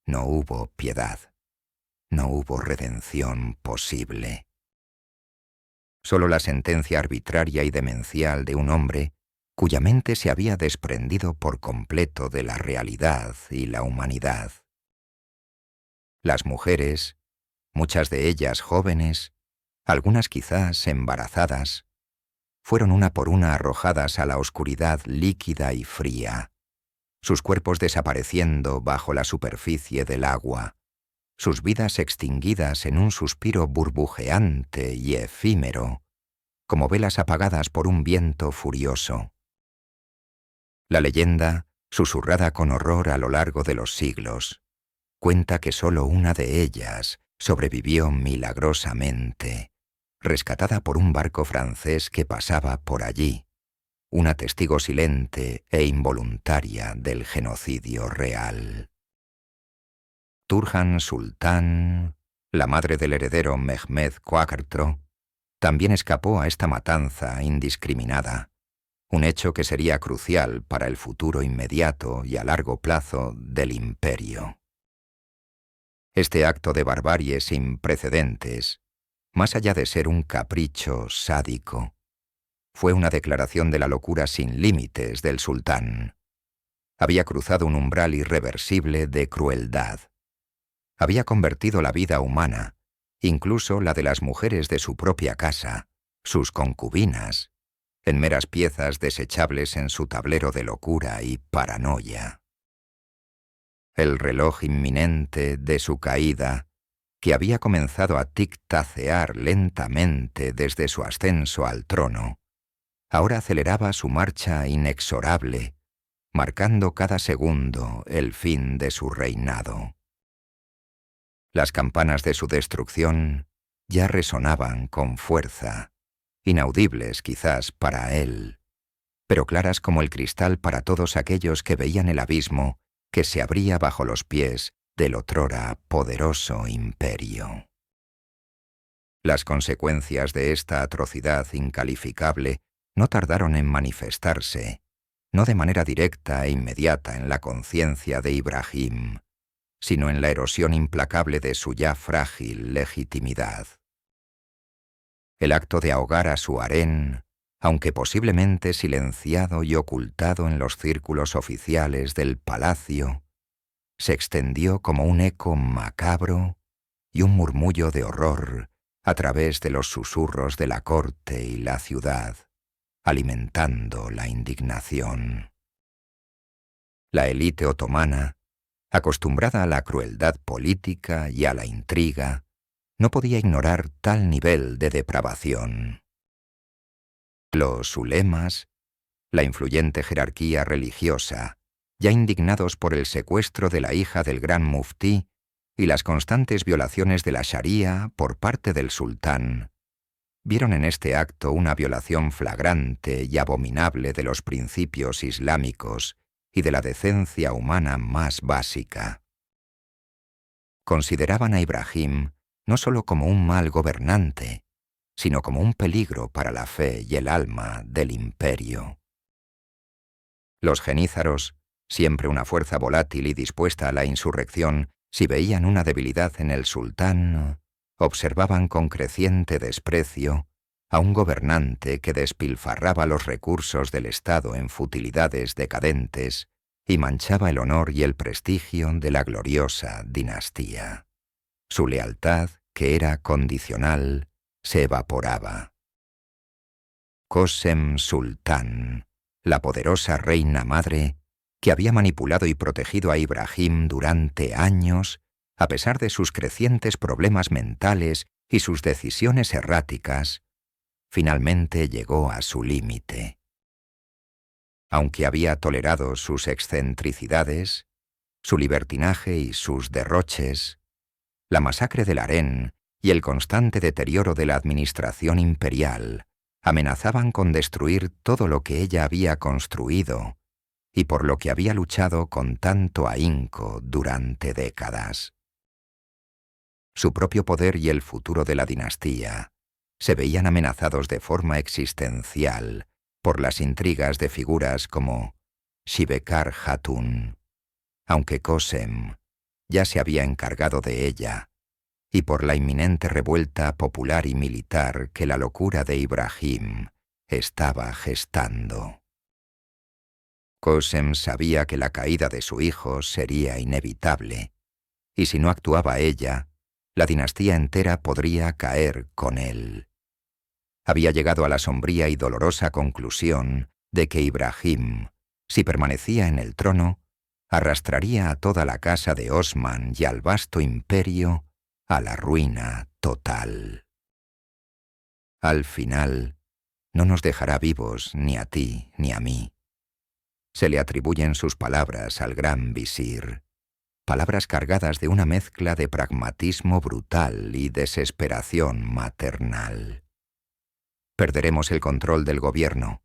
no hubo piedad, no hubo redención posible. Solo la sentencia arbitraria y demencial de un hombre cuya mente se había desprendido por completo de la realidad y la humanidad. Las mujeres, muchas de ellas jóvenes, algunas quizás embarazadas, fueron una por una arrojadas a la oscuridad líquida y fría, sus cuerpos desapareciendo bajo la superficie del agua, sus vidas extinguidas en un suspiro burbujeante y efímero, como velas apagadas por un viento furioso. La leyenda, susurrada con horror a lo largo de los siglos, cuenta que solo una de ellas sobrevivió milagrosamente, rescatada por un barco francés que pasaba por allí, una testigo silente e involuntaria del genocidio real. Turhan Sultán, la madre del heredero Mehmed IV, también escapó a esta matanza indiscriminada, un hecho que sería crucial para el futuro inmediato y a largo plazo del imperio. Este acto de barbarie sin precedentes, más allá de ser un capricho sádico, fue una declaración de la locura sin límites del sultán. Había cruzado un umbral irreversible de crueldad. Había convertido la vida humana, incluso la de las mujeres de su propia casa, sus concubinas, en meras piezas desechables en su tablero de locura y paranoia. El reloj inminente de su caída, que había comenzado a tic-tacear lentamente desde su ascenso al trono, ahora aceleraba su marcha inexorable, marcando cada segundo el fin de su reinado. Las campanas de su destrucción ya resonaban con fuerza, inaudibles quizás para él, pero claras como el cristal para todos aquellos que veían el abismo que se abría bajo los pies del otrora poderoso imperio. Las consecuencias de esta atrocidad incalificable no tardaron en manifestarse, no de manera directa e inmediata en la conciencia de Ibrahim, sino en la erosión implacable de su ya frágil legitimidad. El acto de ahogar a su harén, aunque posiblemente silenciado y ocultado en los círculos oficiales del palacio, se extendió como un eco macabro y un murmullo de horror a través de los susurros de la corte y la ciudad, alimentando la indignación. La élite otomana, acostumbrada a la crueldad política y a la intriga, no podía ignorar tal nivel de depravación. Los ulemas, la influyente jerarquía religiosa, ya indignados por el secuestro de la hija del gran muftí y las constantes violaciones de la Sharía por parte del sultán, vieron en este acto una violación flagrante y abominable de los principios islámicos y de la decencia humana más básica. Consideraban a Ibrahim no solo como un mal gobernante, sino como un peligro para la fe y el alma del imperio. Los genízaros, siempre una fuerza volátil y dispuesta a la insurrección, si veían una debilidad en el sultán, observaban con creciente desprecio a un gobernante que despilfarraba los recursos del Estado en futilidades decadentes y manchaba el honor y el prestigio de la gloriosa dinastía. Su lealtad, que era condicional, se evaporaba. Kösem Sultán, la poderosa reina madre, que había manipulado y protegido a Ibrahim durante años, a pesar de sus crecientes problemas mentales y sus decisiones erráticas, finalmente llegó a su límite. Aunque había tolerado sus excentricidades, su libertinaje y sus derroches, la masacre del harén y el constante deterioro de la administración imperial amenazaban con destruir todo lo que ella había construido y por lo que había luchado con tanto ahínco durante décadas. Su propio poder y el futuro de la dinastía se veían amenazados de forma existencial por las intrigas de figuras como Shibekar Hatun, aunque Kösem ya se había encargado de ella, y por la inminente revuelta popular y militar que la locura de Ibrahim estaba gestando. Kösem sabía que la caída de su hijo sería inevitable, y si no actuaba ella, la dinastía entera podría caer con él. Había llegado a la sombría y dolorosa conclusión de que Ibrahim, si permanecía en el trono, arrastraría a toda la casa de Osman y al vasto imperio a la ruina total. Al final, no nos dejará vivos ni a ti ni a mí. Se le atribuyen sus palabras al gran visir, palabras cargadas de una mezcla de pragmatismo brutal y desesperación maternal. Perderemos el control del gobierno.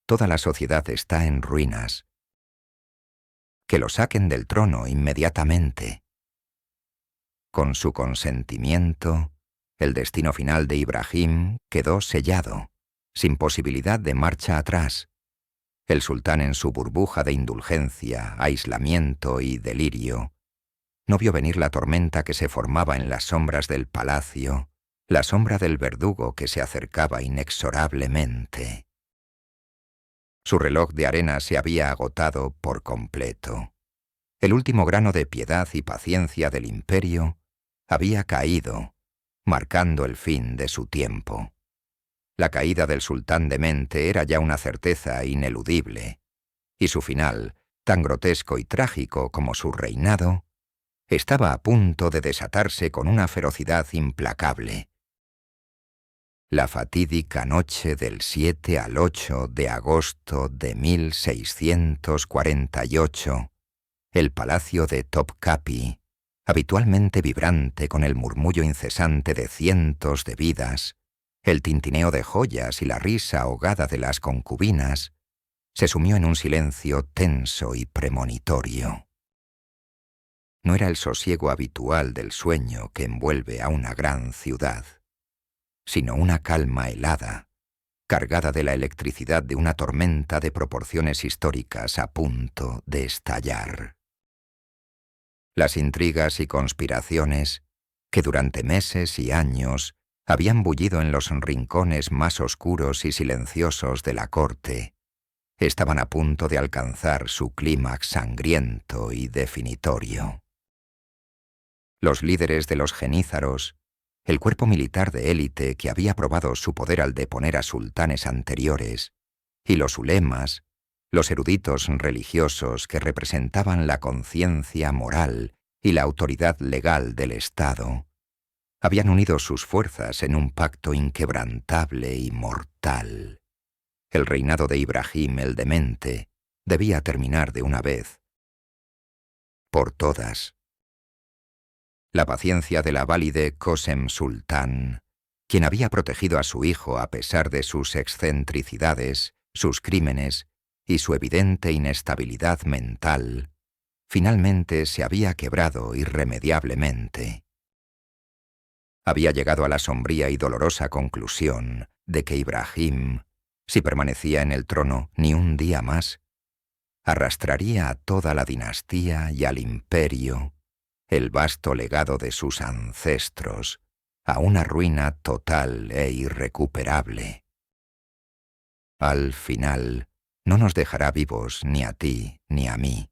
Toda la sociedad está en ruinas. Que lo saquen del trono inmediatamente. Con su consentimiento, el destino final de Ibrahim quedó sellado, sin posibilidad de marcha atrás. El sultán, en su burbuja de indulgencia, aislamiento y delirio, no vio venir la tormenta que se formaba en las sombras del palacio, la sombra del verdugo que se acercaba inexorablemente. Su reloj de arena se había agotado por completo. El último grano de piedad y paciencia del imperio había caído, marcando el fin de su tiempo. La caída del sultán demente era ya una certeza ineludible, y su final, tan grotesco y trágico como su reinado, estaba a punto de desatarse con una ferocidad implacable. La fatídica noche del 7 al 8 de agosto de 1648, el palacio de Topkapi, habitualmente vibrante con el murmullo incesante de cientos de vidas, el tintineo de joyas y la risa ahogada de las concubinas, se sumió en un silencio tenso y premonitorio. No era el sosiego habitual del sueño que envuelve a una gran ciudad, sino una calma helada, cargada de la electricidad de una tormenta de proporciones históricas a punto de estallar. Las intrigas y conspiraciones, que durante meses y años habían bullido en los rincones más oscuros y silenciosos de la corte, estaban a punto de alcanzar su clímax sangriento y definitorio. Los líderes de los genízaros, el cuerpo militar de élite que había probado su poder al deponer a sultanes anteriores, y los ulemas, los eruditos religiosos que representaban la conciencia moral y la autoridad legal del Estado, habían unido sus fuerzas en un pacto inquebrantable y mortal. El reinado de Ibrahim el Demente debía terminar de una vez por todas. La paciencia de la válide Kösem Sultán, quien había protegido a su hijo a pesar de sus excentricidades, sus crímenes y su evidente inestabilidad mental, finalmente se había quebrado irremediablemente. Había llegado a la sombría y dolorosa conclusión de que Ibrahim, si permanecía en el trono ni un día más, arrastraría a toda la dinastía y al imperio, el vasto legado de sus ancestros, a una ruina total e irrecuperable. Al final, no nos dejará vivos ni a ti ni a mí.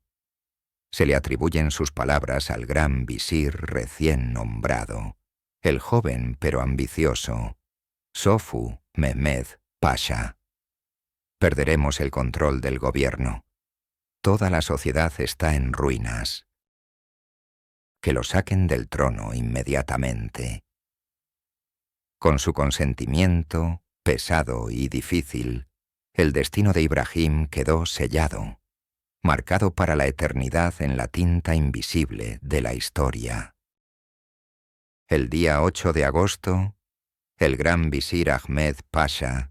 Se le atribuyen sus palabras al gran visir recién nombrado, el joven pero ambicioso, Sofu Mehmed Pasha. Perderemos el control del gobierno. Toda la sociedad está en ruinas. Que lo saquen del trono inmediatamente. Con su consentimiento, pesado y difícil, el destino de Ibrahim quedó sellado, marcado para la eternidad en la tinta invisible de la historia. El día 8 de agosto, el gran visir Ahmed Pasha,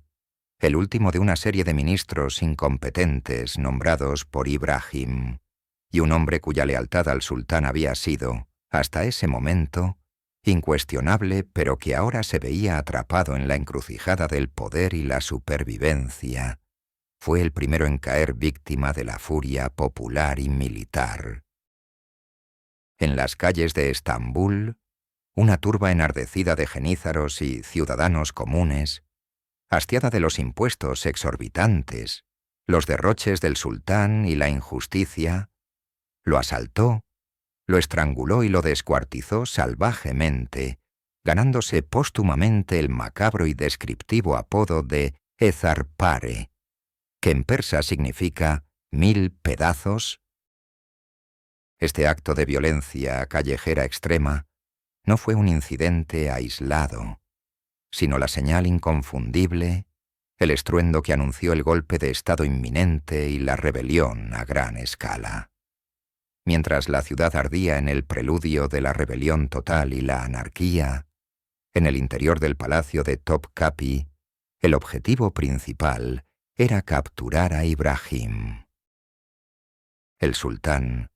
el último de una serie de ministros incompetentes nombrados por Ibrahim, y un hombre cuya lealtad al sultán había sido, hasta ese momento, incuestionable, pero que ahora se veía atrapado en la encrucijada del poder y la supervivencia, fue el primero en caer víctima de la furia popular y militar. En las calles de Estambul, una turba enardecida de genízaros y ciudadanos comunes, hastiada de los impuestos exorbitantes, los derroches del sultán y la injusticia, lo asaltó, lo estranguló y lo descuartizó salvajemente, ganándose póstumamente el macabro y descriptivo apodo de Ezarpare, que en persa significa 1000 pedazos. Este acto de violencia callejera extrema no fue un incidente aislado, sino la señal inconfundible, el estruendo que anunció el golpe de Estado inminente y la rebelión a gran escala. Mientras la ciudad ardía en el preludio de la rebelión total y la anarquía, en el interior del palacio de Topkapi, el objetivo principal era capturar a Ibrahim. El sultán,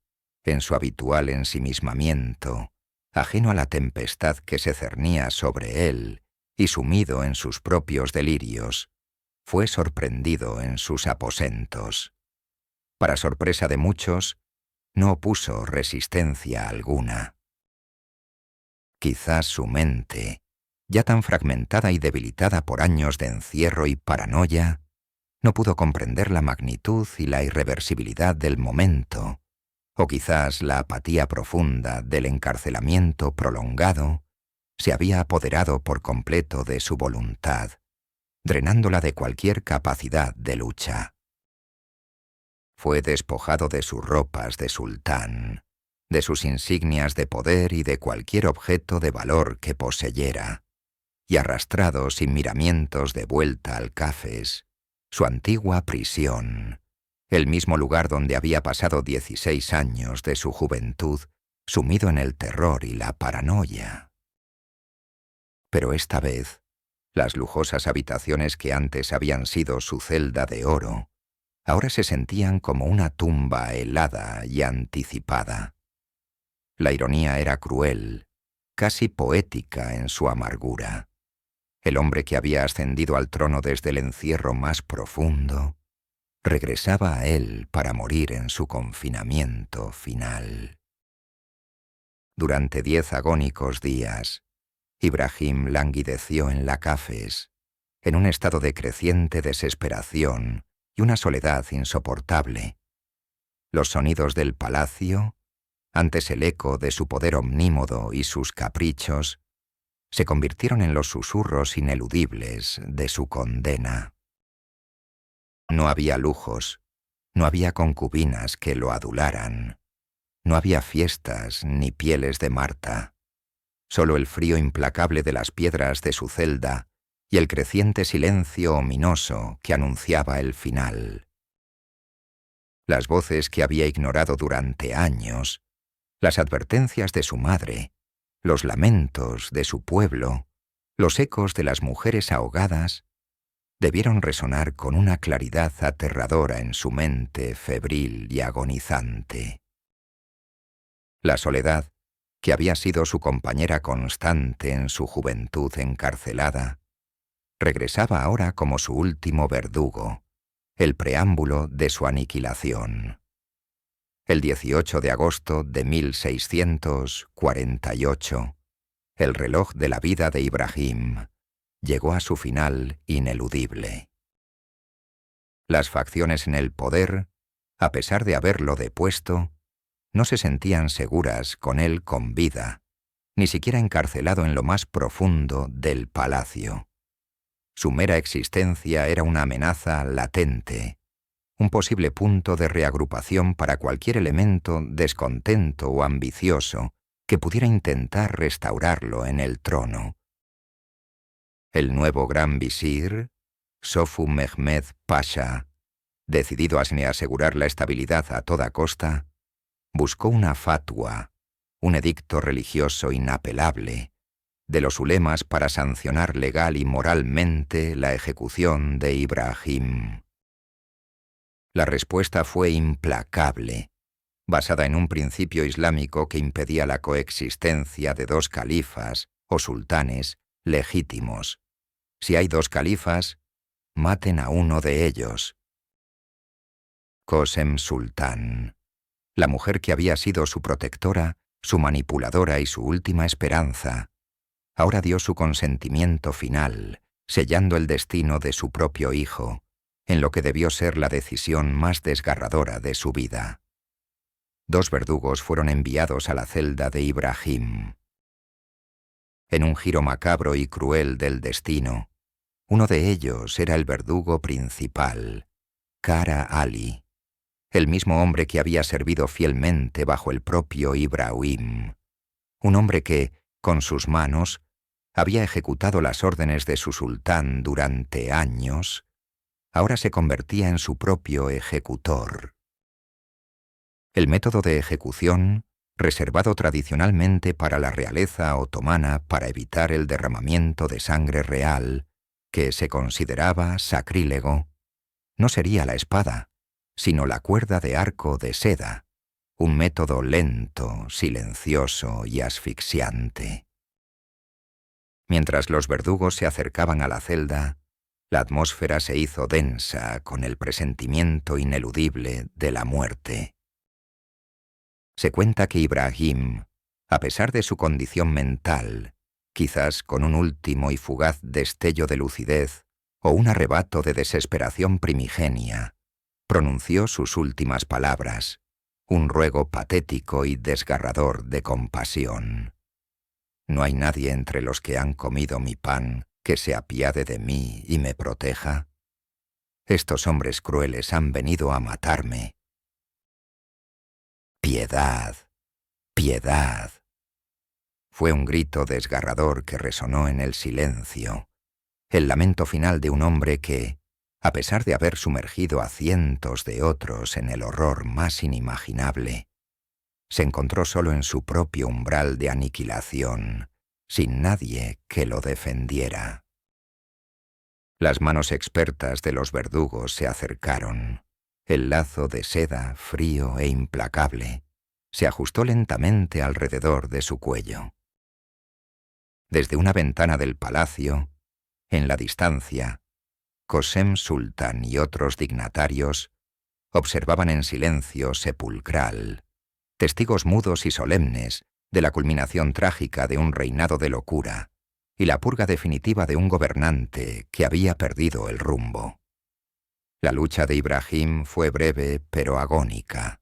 en su habitual ensimismamiento, ajeno a la tempestad que se cernía sobre él y sumido en sus propios delirios, fue sorprendido en sus aposentos. Para sorpresa de muchos, no opuso resistencia alguna. Quizás su mente, ya tan fragmentada y debilitada por años de encierro y paranoia, no pudo comprender la magnitud y la irreversibilidad del momento, o quizás la apatía profunda del encarcelamiento prolongado se había apoderado por completo de su voluntad, drenándola de cualquier capacidad de lucha. Fue despojado de sus ropas de sultán, de sus insignias de poder y de cualquier objeto de valor que poseyera, y arrastrado sin miramientos de vuelta al Cafés, su antigua prisión, el mismo lugar donde había pasado 16 años de su juventud, sumido en el terror y la paranoia. Pero esta vez, las lujosas habitaciones que antes habían sido su celda de oro, ahora se sentían como una tumba helada y anticipada. La ironía era cruel, casi poética en su amargura. El hombre que había ascendido al trono desde el encierro más profundo, regresaba a él para morir en su confinamiento final. Durante 10 agónicos días, Ibrahim languideció en la Cafés, en un estado de creciente desesperación y una soledad insoportable. Los sonidos del palacio, antes el eco de su poder omnímodo y sus caprichos, se convirtieron en los susurros ineludibles de su condena. No había lujos, no había concubinas que lo adularan, no había fiestas ni pieles de Marta, solo el frío implacable de las piedras de su celda y el creciente silencio ominoso que anunciaba el final. Las voces que había ignorado durante años, las advertencias de su madre, los lamentos de su pueblo, los ecos de las mujeres ahogadas, debieron resonar con una claridad aterradora en su mente febril y agonizante. La soledad, que había sido su compañera constante en su juventud encarcelada, regresaba ahora como su último verdugo, el preámbulo de su aniquilación. El 18 de agosto de 1648, El reloj de la vida de Ibrahim llegó a su final ineludible. Las facciones en el poder, a pesar de haberlo depuesto, no se sentían seguras con él con vida, ni siquiera encarcelado en lo más profundo del palacio. Su mera existencia era una amenaza latente, un posible punto de reagrupación para cualquier elemento descontento o ambicioso que pudiera intentar restaurarlo en el trono. El nuevo gran visir, Sofu Mehmed Pasha, decidido a asegurar la estabilidad a toda costa, buscó una fatwa, un edicto religioso inapelable, de los ulemas para sancionar legal y moralmente la ejecución de Ibrahim. La respuesta fue implacable, basada en un principio islámico que impedía la coexistencia de dos califas o sultanes legítimos. Si hay dos califas, maten a uno de ellos. Qasem Sultán, la mujer que había sido su protectora, su manipuladora y su última esperanza, ahora dio su consentimiento final, sellando el destino de su propio hijo, en lo que debió ser la decisión más desgarradora de su vida. Dos verdugos fueron enviados a la celda de Ibrahim. En un giro macabro y cruel del destino, uno de ellos era el verdugo principal, Kara Ali, el mismo hombre que había servido fielmente bajo el propio Ibrahim, un hombre que, con sus manos, había ejecutado las órdenes de su sultán durante años, ahora se convertía en su propio ejecutor. El método de ejecución, reservado tradicionalmente para la realeza otomana para evitar el derramamiento de sangre real, que se consideraba sacrílego, no sería la espada, sino la cuerda de arco de seda, un método lento, silencioso y asfixiante. Mientras los verdugos se acercaban a la celda, la atmósfera se hizo densa con el presentimiento ineludible de la muerte. Se cuenta que Ibrahim, a pesar de su condición mental, quizás con un último y fugaz destello de lucidez o un arrebato de desesperación primigenia, pronunció sus últimas palabras, un ruego patético y desgarrador de compasión. ¿No hay nadie entre los que han comido mi pan que se apiade de mí y me proteja? Estos hombres crueles han venido a matarme. ¡Piedad! ¡Piedad! Fue un grito desgarrador que resonó en el silencio, el lamento final de un hombre que, a pesar de haber sumergido a cientos de otros en el horror más inimaginable, se encontró solo en su propio umbral de aniquilación, sin nadie que lo defendiera. Las manos expertas de los verdugos se acercaron. El lazo de seda, frío e implacable, se ajustó lentamente alrededor de su cuello. Desde una ventana del palacio, en la distancia, Qasem Sultán y otros dignatarios observaban en silencio sepulcral, testigos mudos y solemnes de la culminación trágica de un reinado de locura y la purga definitiva de un gobernante que había perdido el rumbo. La lucha de Ibrahim fue breve pero agónica,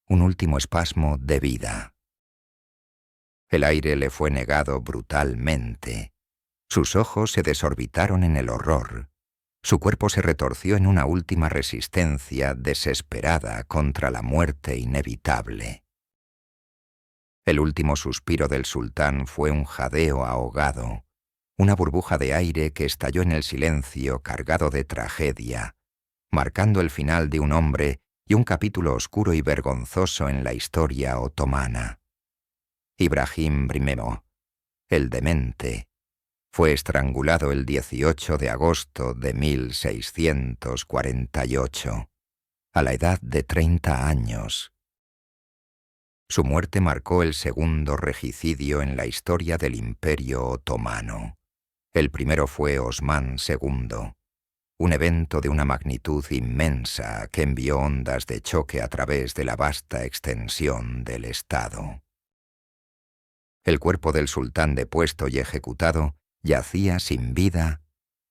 un último espasmo de vida. El aire le fue negado brutalmente, sus ojos se desorbitaron en el horror, su cuerpo se retorció en una última resistencia desesperada contra la muerte inevitable. El último suspiro del sultán fue un jadeo ahogado, una burbuja de aire que estalló en el silencio cargado de tragedia, marcando el final de un hombre y un capítulo oscuro y vergonzoso en la historia otomana. Ibrahim I, el demente, fue estrangulado el 18 de agosto de 1648, a la edad de 30 años. Su muerte marcó el segundo regicidio en la historia del Imperio Otomano. El primero fue Osmán II, un evento de una magnitud inmensa que envió ondas de choque a través de la vasta extensión del Estado. El cuerpo del sultán depuesto y ejecutado yacía sin vida,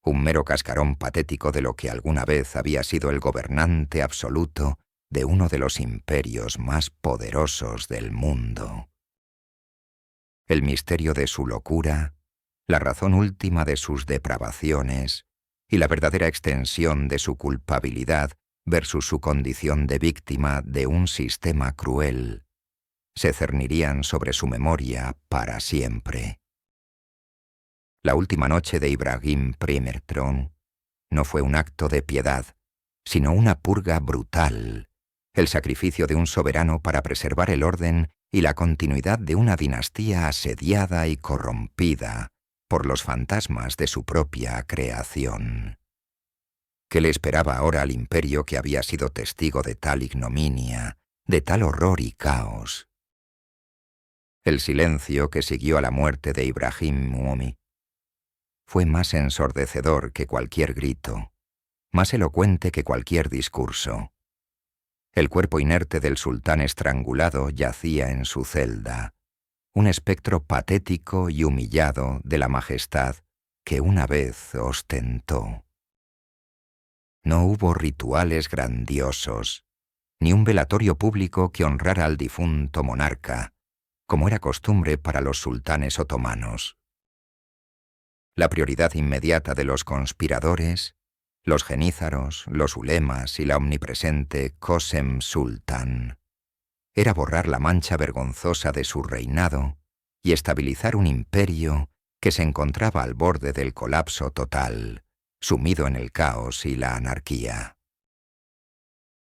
un mero cascarón patético de lo que alguna vez había sido el gobernante absoluto de uno de los imperios más poderosos del mundo. El misterio de su locura, la razón última de sus depravaciones y la verdadera extensión de su culpabilidad versus su condición de víctima de un sistema cruel, se cernirían sobre su memoria para siempre. La última noche de Ibrahim Primertron no fue un acto de piedad, sino una purga brutal, el sacrificio de un soberano para preservar el orden y la continuidad de una dinastía asediada y corrompida por los fantasmas de su propia creación. ¿Qué le esperaba ahora al imperio que había sido testigo de tal ignominia, de tal horror y caos? El silencio que siguió a la muerte de Ibrahim Muomi fue más ensordecedor que cualquier grito, más elocuente que cualquier discurso. El cuerpo inerte del sultán estrangulado yacía en su celda, un espectro patético y humillado de la majestad que una vez ostentó. No hubo rituales grandiosos, ni un velatorio público que honrara al difunto monarca, como era costumbre para los sultanes otomanos. La prioridad inmediata de los conspiradores, los genízaros, los ulemas y la omnipresente Qosem Sultan, era borrar la mancha vergonzosa de su reinado y estabilizar un imperio que se encontraba al borde del colapso total, sumido en el caos y la anarquía.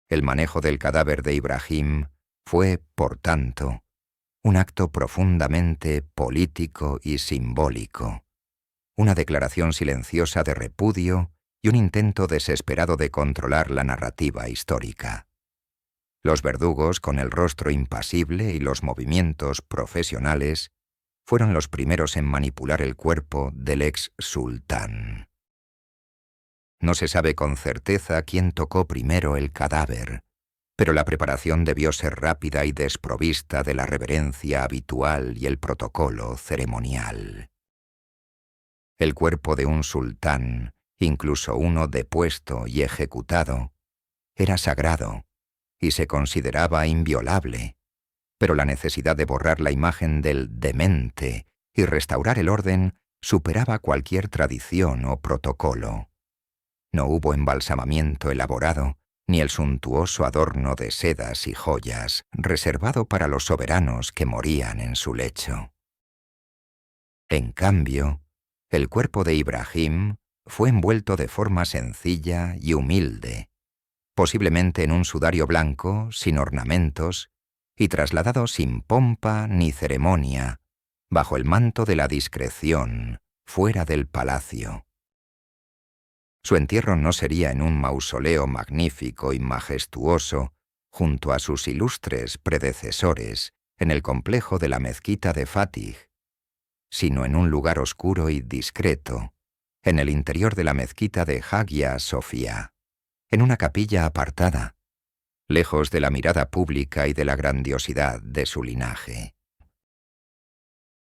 El manejo del cadáver de Ibrahim fue, por tanto, un acto profundamente político y simbólico, una declaración silenciosa de repudio y un intento desesperado de controlar la narrativa histórica. Los verdugos, con el rostro impasible y los movimientos profesionales, fueron los primeros en manipular el cuerpo del ex sultán. No se sabe con certeza quién tocó primero el cadáver, pero la preparación debió ser rápida y desprovista de la reverencia habitual y el protocolo ceremonial. El cuerpo de un sultán, incluso uno depuesto y ejecutado, era sagrado y se consideraba inviolable, pero la necesidad de borrar la imagen del demente y restaurar el orden superaba cualquier tradición o protocolo. No hubo embalsamamiento elaborado, ni el suntuoso adorno de sedas y joyas reservado para los soberanos que morían en su lecho. En cambio, el cuerpo de Ibrahim fue envuelto de forma sencilla y humilde, posiblemente en un sudario blanco, sin ornamentos, y trasladado sin pompa ni ceremonia, bajo el manto de la discreción, fuera del palacio. Su entierro no sería en un mausoleo magnífico y majestuoso, junto a sus ilustres predecesores, en el complejo de la mezquita de Fatih, sino en un lugar oscuro y discreto, en el interior de la mezquita de Hagia Sofía, en una capilla apartada, lejos de la mirada pública y de la grandiosidad de su linaje.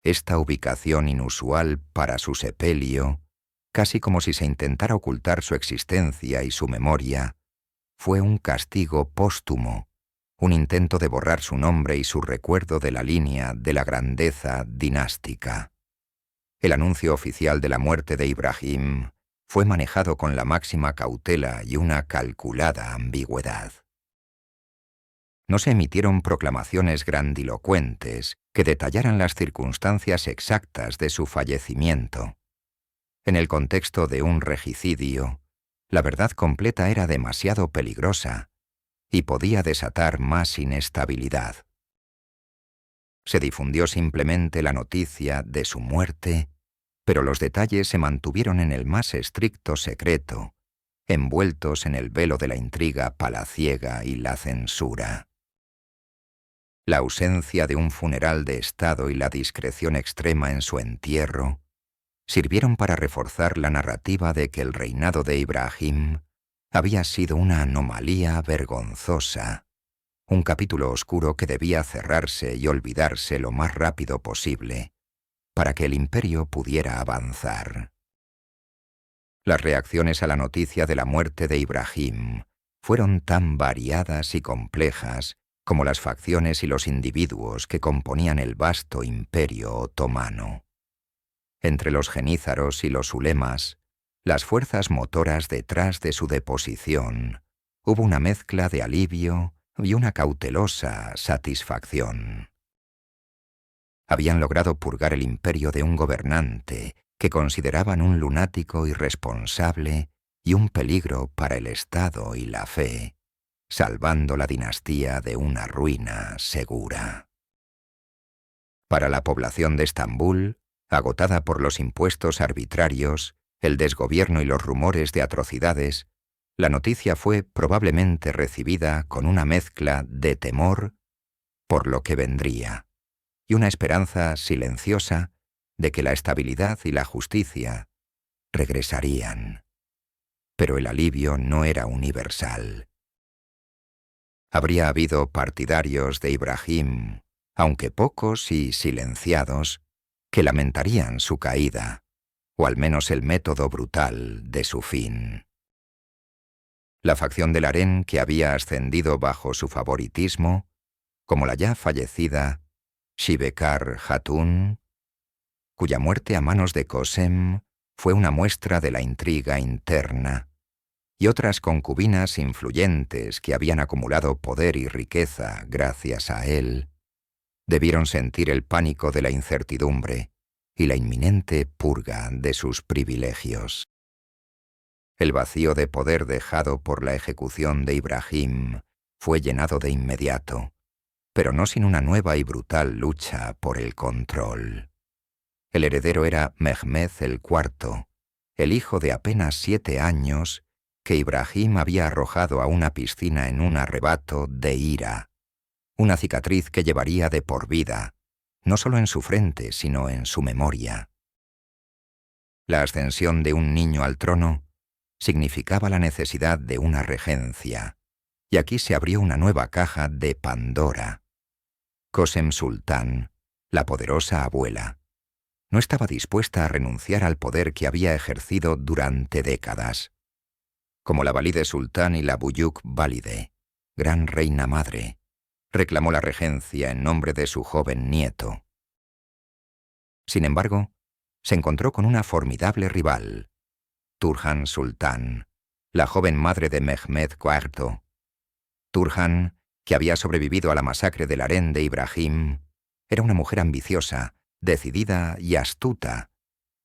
Esta ubicación inusual para su sepelio, casi como si se intentara ocultar su existencia y su memoria, fue un castigo póstumo, un intento de borrar su nombre y su recuerdo de la línea de la grandeza dinástica. El anuncio oficial de la muerte de Ibrahim fue manejado con la máxima cautela y una calculada ambigüedad. No se emitieron proclamaciones grandilocuentes que detallaran las circunstancias exactas de su fallecimiento. En el contexto de un regicidio, la verdad completa era demasiado peligrosa y podía desatar más inestabilidad. Se difundió simplemente la noticia de su muerte, pero los detalles se mantuvieron en el más estricto secreto, envueltos en el velo de la intriga palaciega y la censura. La ausencia de un funeral de Estado y la discreción extrema en su entierro sirvieron para reforzar la narrativa de que el reinado de Ibrahim había sido una anomalía vergonzosa, un capítulo oscuro que debía cerrarse y olvidarse lo más rápido posible, para que el imperio pudiera avanzar. Las reacciones a la noticia de la muerte de Ibrahim fueron tan variadas y complejas como las facciones y los individuos que componían el vasto imperio otomano. Entre los genízaros y los ulemas, las fuerzas motoras detrás de su deposición, hubo una mezcla de alivio y una cautelosa satisfacción. Habían logrado purgar el imperio de un gobernante que consideraban un lunático irresponsable y un peligro para el Estado y la fe, salvando la dinastía de una ruina segura. Para la población de Estambul, agotada por los impuestos arbitrarios, el desgobierno y los rumores de atrocidades, la noticia fue probablemente recibida con una mezcla de temor por lo que vendría y una esperanza silenciosa de que la estabilidad y la justicia regresarían. Pero el alivio no era universal. Habría habido partidarios de Ibrahim, aunque pocos y silenciados, que lamentarían su caída, o al menos el método brutal de su fin. La facción del harén que había ascendido bajo su favoritismo, como la ya fallecida Shibekar Hatun, cuya muerte a manos de Qosem fue una muestra de la intriga interna, y otras concubinas influyentes que habían acumulado poder y riqueza gracias a él, debieron sentir el pánico de la incertidumbre y la inminente purga de sus privilegios. El vacío de poder dejado por la ejecución de Ibrahim fue llenado de inmediato, pero no sin una nueva y brutal lucha por el control. El heredero era Mehmed IV, el hijo de apenas 7 años que Ibrahim había arrojado a una piscina en un arrebato de ira, una cicatriz que llevaría de por vida, no solo en su frente, sino en su memoria. La ascensión de un niño al trono significaba la necesidad de una regencia, y aquí se abrió una nueva caja de Pandora. Qosem Sultán, la poderosa abuela, no estaba dispuesta a renunciar al poder que había ejercido durante décadas. Como la Valide Sultán y la Buyuk Valide, gran reina madre, reclamó la regencia en nombre de su joven nieto. Sin embargo, se encontró con una formidable rival, Turhan Sultán, la joven madre de Mehmed IV. Turhan, que había sobrevivido a la masacre del harén de Ibrahim, era una mujer ambiciosa, decidida y astuta,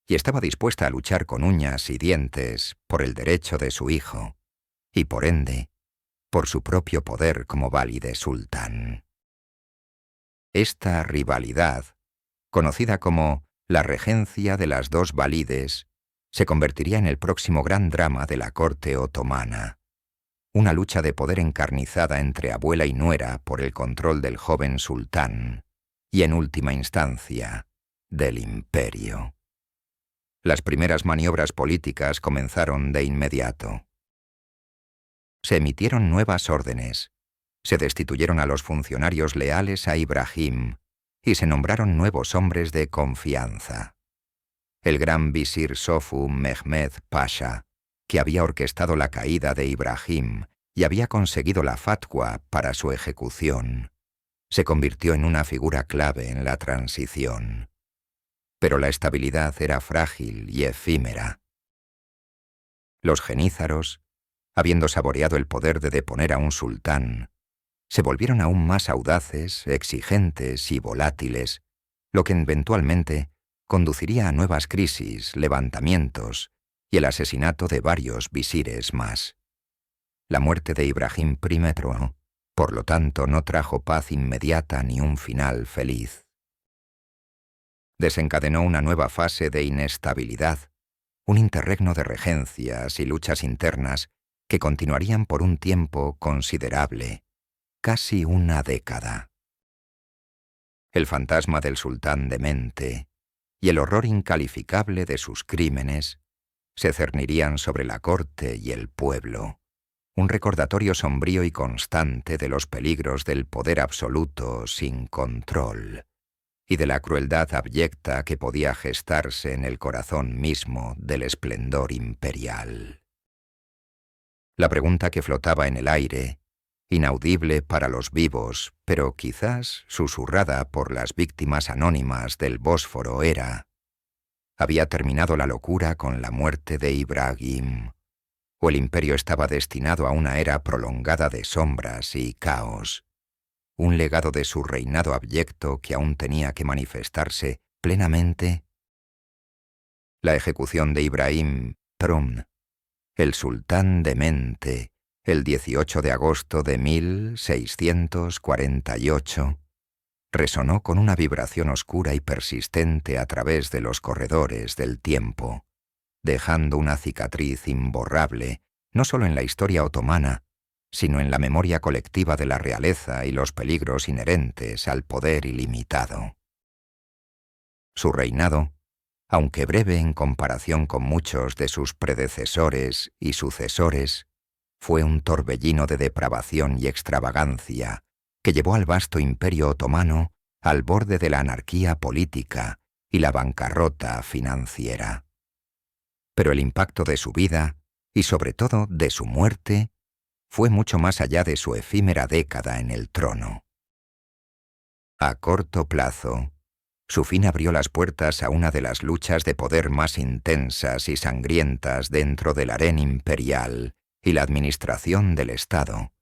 y estaba dispuesta a luchar con uñas y dientes por el derecho de su hijo, y por ende, por su propio poder como Valide Sultán. Esta rivalidad, conocida como la regencia de las dos Valides, se convertiría en el próximo gran drama de la corte otomana, una lucha de poder encarnizada entre abuela y nuera por el control del joven sultán y, en última instancia, del imperio. Las primeras maniobras políticas comenzaron de inmediato. Se emitieron nuevas órdenes, se destituyeron a los funcionarios leales a Ibrahim y se nombraron nuevos hombres de confianza. El gran visir Sofu Mehmed Pasha, que había orquestado la caída de Ibrahim y había conseguido la fatwa para su ejecución, se convirtió en una figura clave en la transición. Pero la estabilidad era frágil y efímera. Los genízaros, habiendo saboreado el poder de deponer a un sultán, se volvieron aún más audaces, exigentes y volátiles, lo que eventualmente conduciría a nuevas crisis, levantamientos y el asesinato de varios visires más. La muerte de Ibrahim I, por lo tanto, no trajo paz inmediata ni un final feliz. Desencadenó una nueva fase de inestabilidad, un interregno de regencias y luchas internas que continuarían por un tiempo considerable, casi una década. El fantasma del sultán demente y el horror incalificable de sus crímenes se cernirían sobre la corte y el pueblo, un recordatorio sombrío y constante de los peligros del poder absoluto sin control y de la crueldad abyecta que podía gestarse en el corazón mismo del esplendor imperial. La pregunta que flotaba en el aire, inaudible para los vivos, pero quizás susurrada por las víctimas anónimas del Bósforo, era: ¿había terminado la locura con la muerte de Ibrahim? ¿O el imperio estaba destinado a una era prolongada de sombras y caos? Un legado de su reinado abyecto que aún tenía que manifestarse plenamente. La ejecución de Ibrahim Trum, el sultán demente, el 18 de agosto de 1648, resonó con una vibración oscura y persistente a través de los corredores del tiempo, dejando una cicatriz imborrable, no solo en la historia otomana, sino en la memoria colectiva de la realeza y los peligros inherentes al poder ilimitado. Su reinado, aunque breve en comparación con muchos de sus predecesores y sucesores, fue un torbellino de depravación y extravagancia que llevó al vasto imperio otomano al borde de la anarquía política y la bancarrota financiera. Pero el impacto de su vida, y sobre todo de su muerte, fue mucho más allá de su efímera década en el trono. A corto plazo, su fin abrió las puertas a una de las luchas de poder más intensas y sangrientas dentro del harén imperial y la administración del Estado,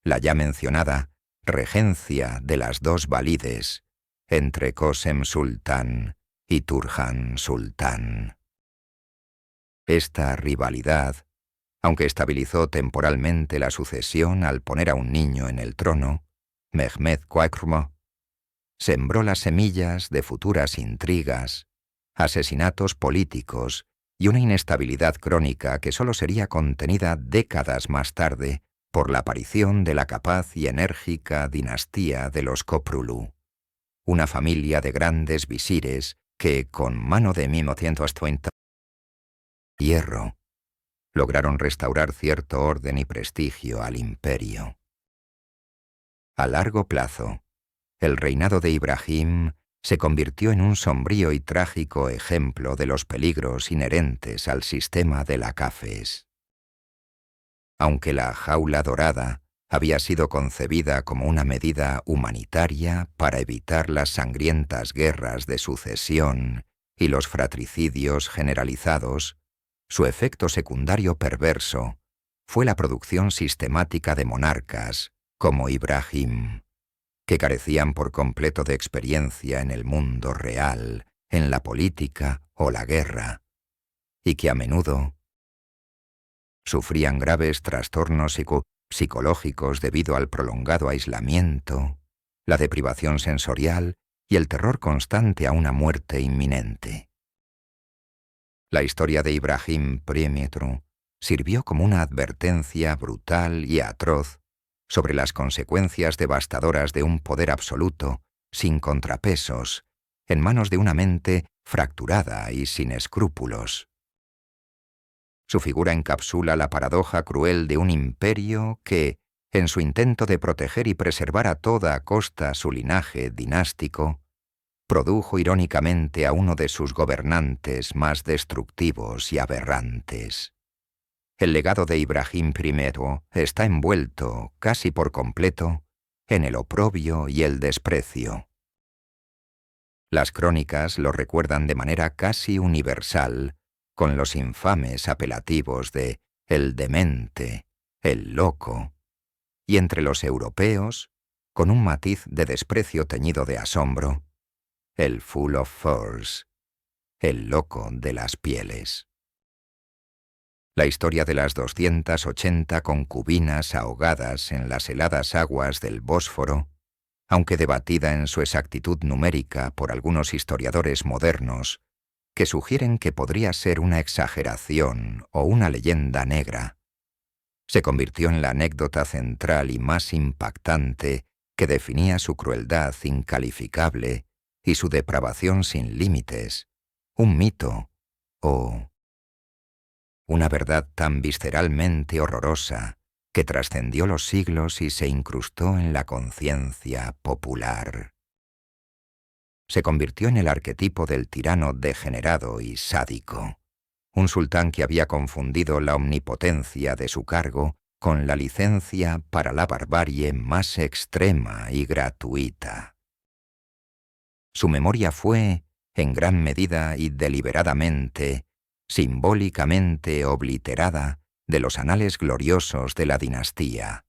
la ya mencionada regencia de las dos valides entre Qasem Sultán y Turhan Sultán. Esta rivalidad, aunque estabilizó temporalmente la sucesión al poner a un niño en el trono, Mehmed Quakrmo, sembró las semillas de futuras intrigas, asesinatos políticos y una inestabilidad crónica que solo sería contenida décadas más tarde por la aparición de la capaz y enérgica dinastía de los Koprulu, una familia de grandes visires que, con mano de 1930 hierro, lograron restaurar cierto orden y prestigio al imperio. A largo plazo, el reinado de Ibrahim se convirtió en un sombrío y trágico ejemplo de los peligros inherentes al sistema de la Cafes. Aunque la jaula dorada había sido concebida como una medida humanitaria para evitar las sangrientas guerras de sucesión y los fratricidios generalizados, su efecto secundario perverso fue la producción sistemática de monarcas como Ibrahim, que carecían por completo de experiencia en el mundo real, en la política o la guerra, y que a menudo sufrían graves trastornos psicológicos debido al prolongado aislamiento, la deprivación sensorial y el terror constante a una muerte inminente. La historia de Ibrahim Priemitru sirvió como una advertencia brutal y atroz sobre las consecuencias devastadoras de un poder absoluto, sin contrapesos, en manos de una mente fracturada y sin escrúpulos. Su figura encapsula la paradoja cruel de un imperio que, en su intento de proteger y preservar a toda costa su linaje dinástico, produjo irónicamente a uno de sus gobernantes más destructivos y aberrantes. El legado de Ibrahim I está envuelto, casi por completo, en el oprobio y el desprecio. Las crónicas lo recuerdan de manera casi universal, con los infames apelativos de el demente, el loco, y entre los europeos, con un matiz de desprecio teñido de asombro, el full of furs, el loco de las pieles. La historia de las 280 concubinas ahogadas en las heladas aguas del Bósforo, aunque debatida en su exactitud numérica por algunos historiadores modernos, que sugieren que podría ser una exageración o una leyenda negra, se convirtió en la anécdota central y más impactante que definía su crueldad incalificable y su depravación sin límites, un mito o una verdad tan visceralmente horrorosa que trascendió los siglos y se incrustó en la conciencia popular. Se convirtió en el arquetipo del tirano degenerado y sádico, un sultán que había confundido la omnipotencia de su cargo con la licencia para la barbarie más extrema y gratuita. Su memoria fue, en gran medida y deliberadamente, simbólicamente obliterada de los anales gloriosos de la dinastía,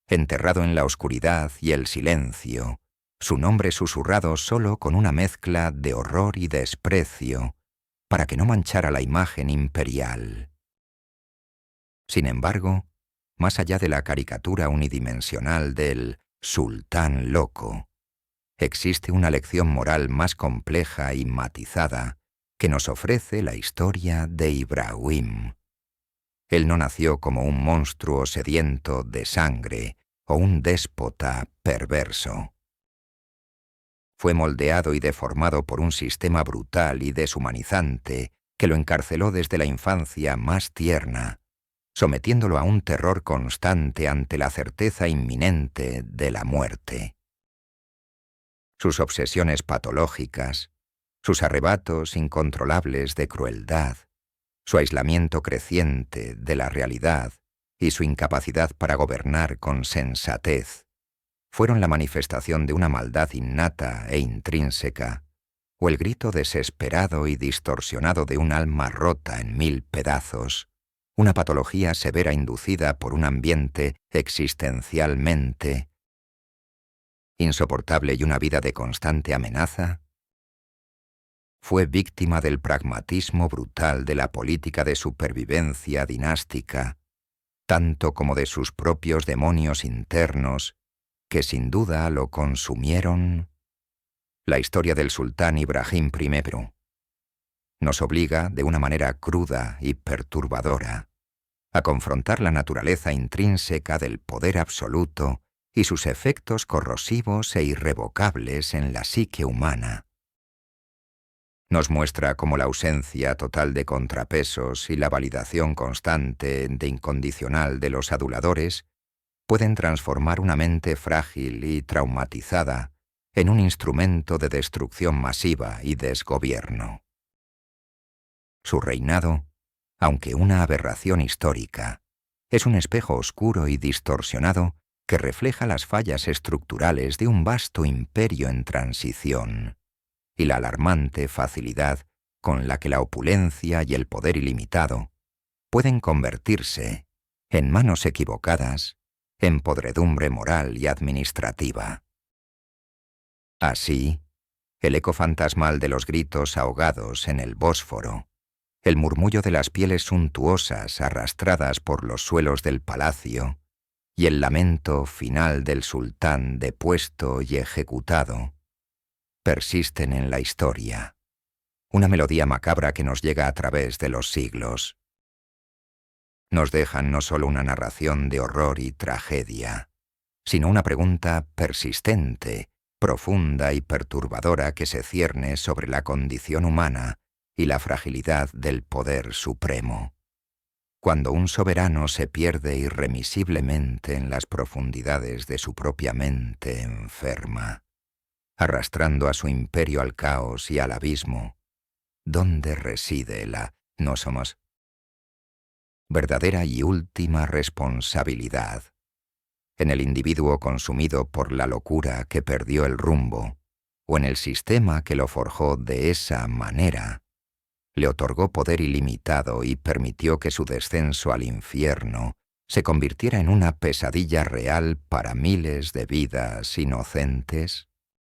enterrado en la oscuridad y el silencio, su nombre susurrado solo con una mezcla de horror y desprecio, para que no manchara la imagen imperial. Sin embargo, más allá de la caricatura unidimensional del sultán loco, existe una lección moral más compleja y matizada que nos ofrece la historia de Ibrahim. Él no nació como un monstruo sediento de sangre o un déspota perverso. Fue moldeado y deformado por un sistema brutal y deshumanizante que lo encarceló desde la infancia más tierna, sometiéndolo a un terror constante ante la certeza inminente de la muerte. Sus obsesiones patológicas, sus arrebatos incontrolables de crueldad, su aislamiento creciente de la realidad y su incapacidad para gobernar con sensatez fueron la manifestación de una maldad innata e intrínseca, o el grito desesperado y distorsionado de un alma rota en 1000 pedazos, una patología severa inducida por un ambiente existencialmente insoportable y una vida de constante amenaza. Fue víctima del pragmatismo brutal de la política de supervivencia dinástica, tanto como de sus propios demonios internos, que sin duda lo consumieron. La historia del sultán Ibrahim I nos obliga, de una manera cruda y perturbadora, a confrontar la naturaleza intrínseca del poder absoluto y sus efectos corrosivos e irrevocables en la psique humana. Nos muestra cómo la ausencia total de contrapesos y la validación constante de incondicional de los aduladores pueden transformar una mente frágil y traumatizada en un instrumento de destrucción masiva y desgobierno. Su reinado, aunque una aberración histórica, es un espejo oscuro y distorsionado que refleja las fallas estructurales de un vasto imperio en transición y la alarmante facilidad con la que la opulencia y el poder ilimitado pueden convertirse, en manos equivocadas, en podredumbre moral y administrativa. Así, el eco fantasmal de los gritos ahogados en el Bósforo, el murmullo de las pieles suntuosas arrastradas por los suelos del palacio y el lamento final del sultán depuesto y ejecutado persisten en la historia, una melodía macabra que nos llega a través de los siglos. Nos dejan no solo una narración de horror y tragedia, sino una pregunta persistente, profunda y perturbadora que se cierne sobre la condición humana y la fragilidad del poder supremo. Cuando un soberano se pierde irremisiblemente en las profundidades de su propia mente enferma, arrastrando a su imperio al caos y al abismo, ¿dónde reside la no somos verdadera y última responsabilidad? ¿En el individuo consumido por la locura que perdió el rumbo, o en el sistema que lo forjó de esa manera, le otorgó poder ilimitado y permitió que su descenso al infierno se convirtiera en una pesadilla real para miles de vidas inocentes?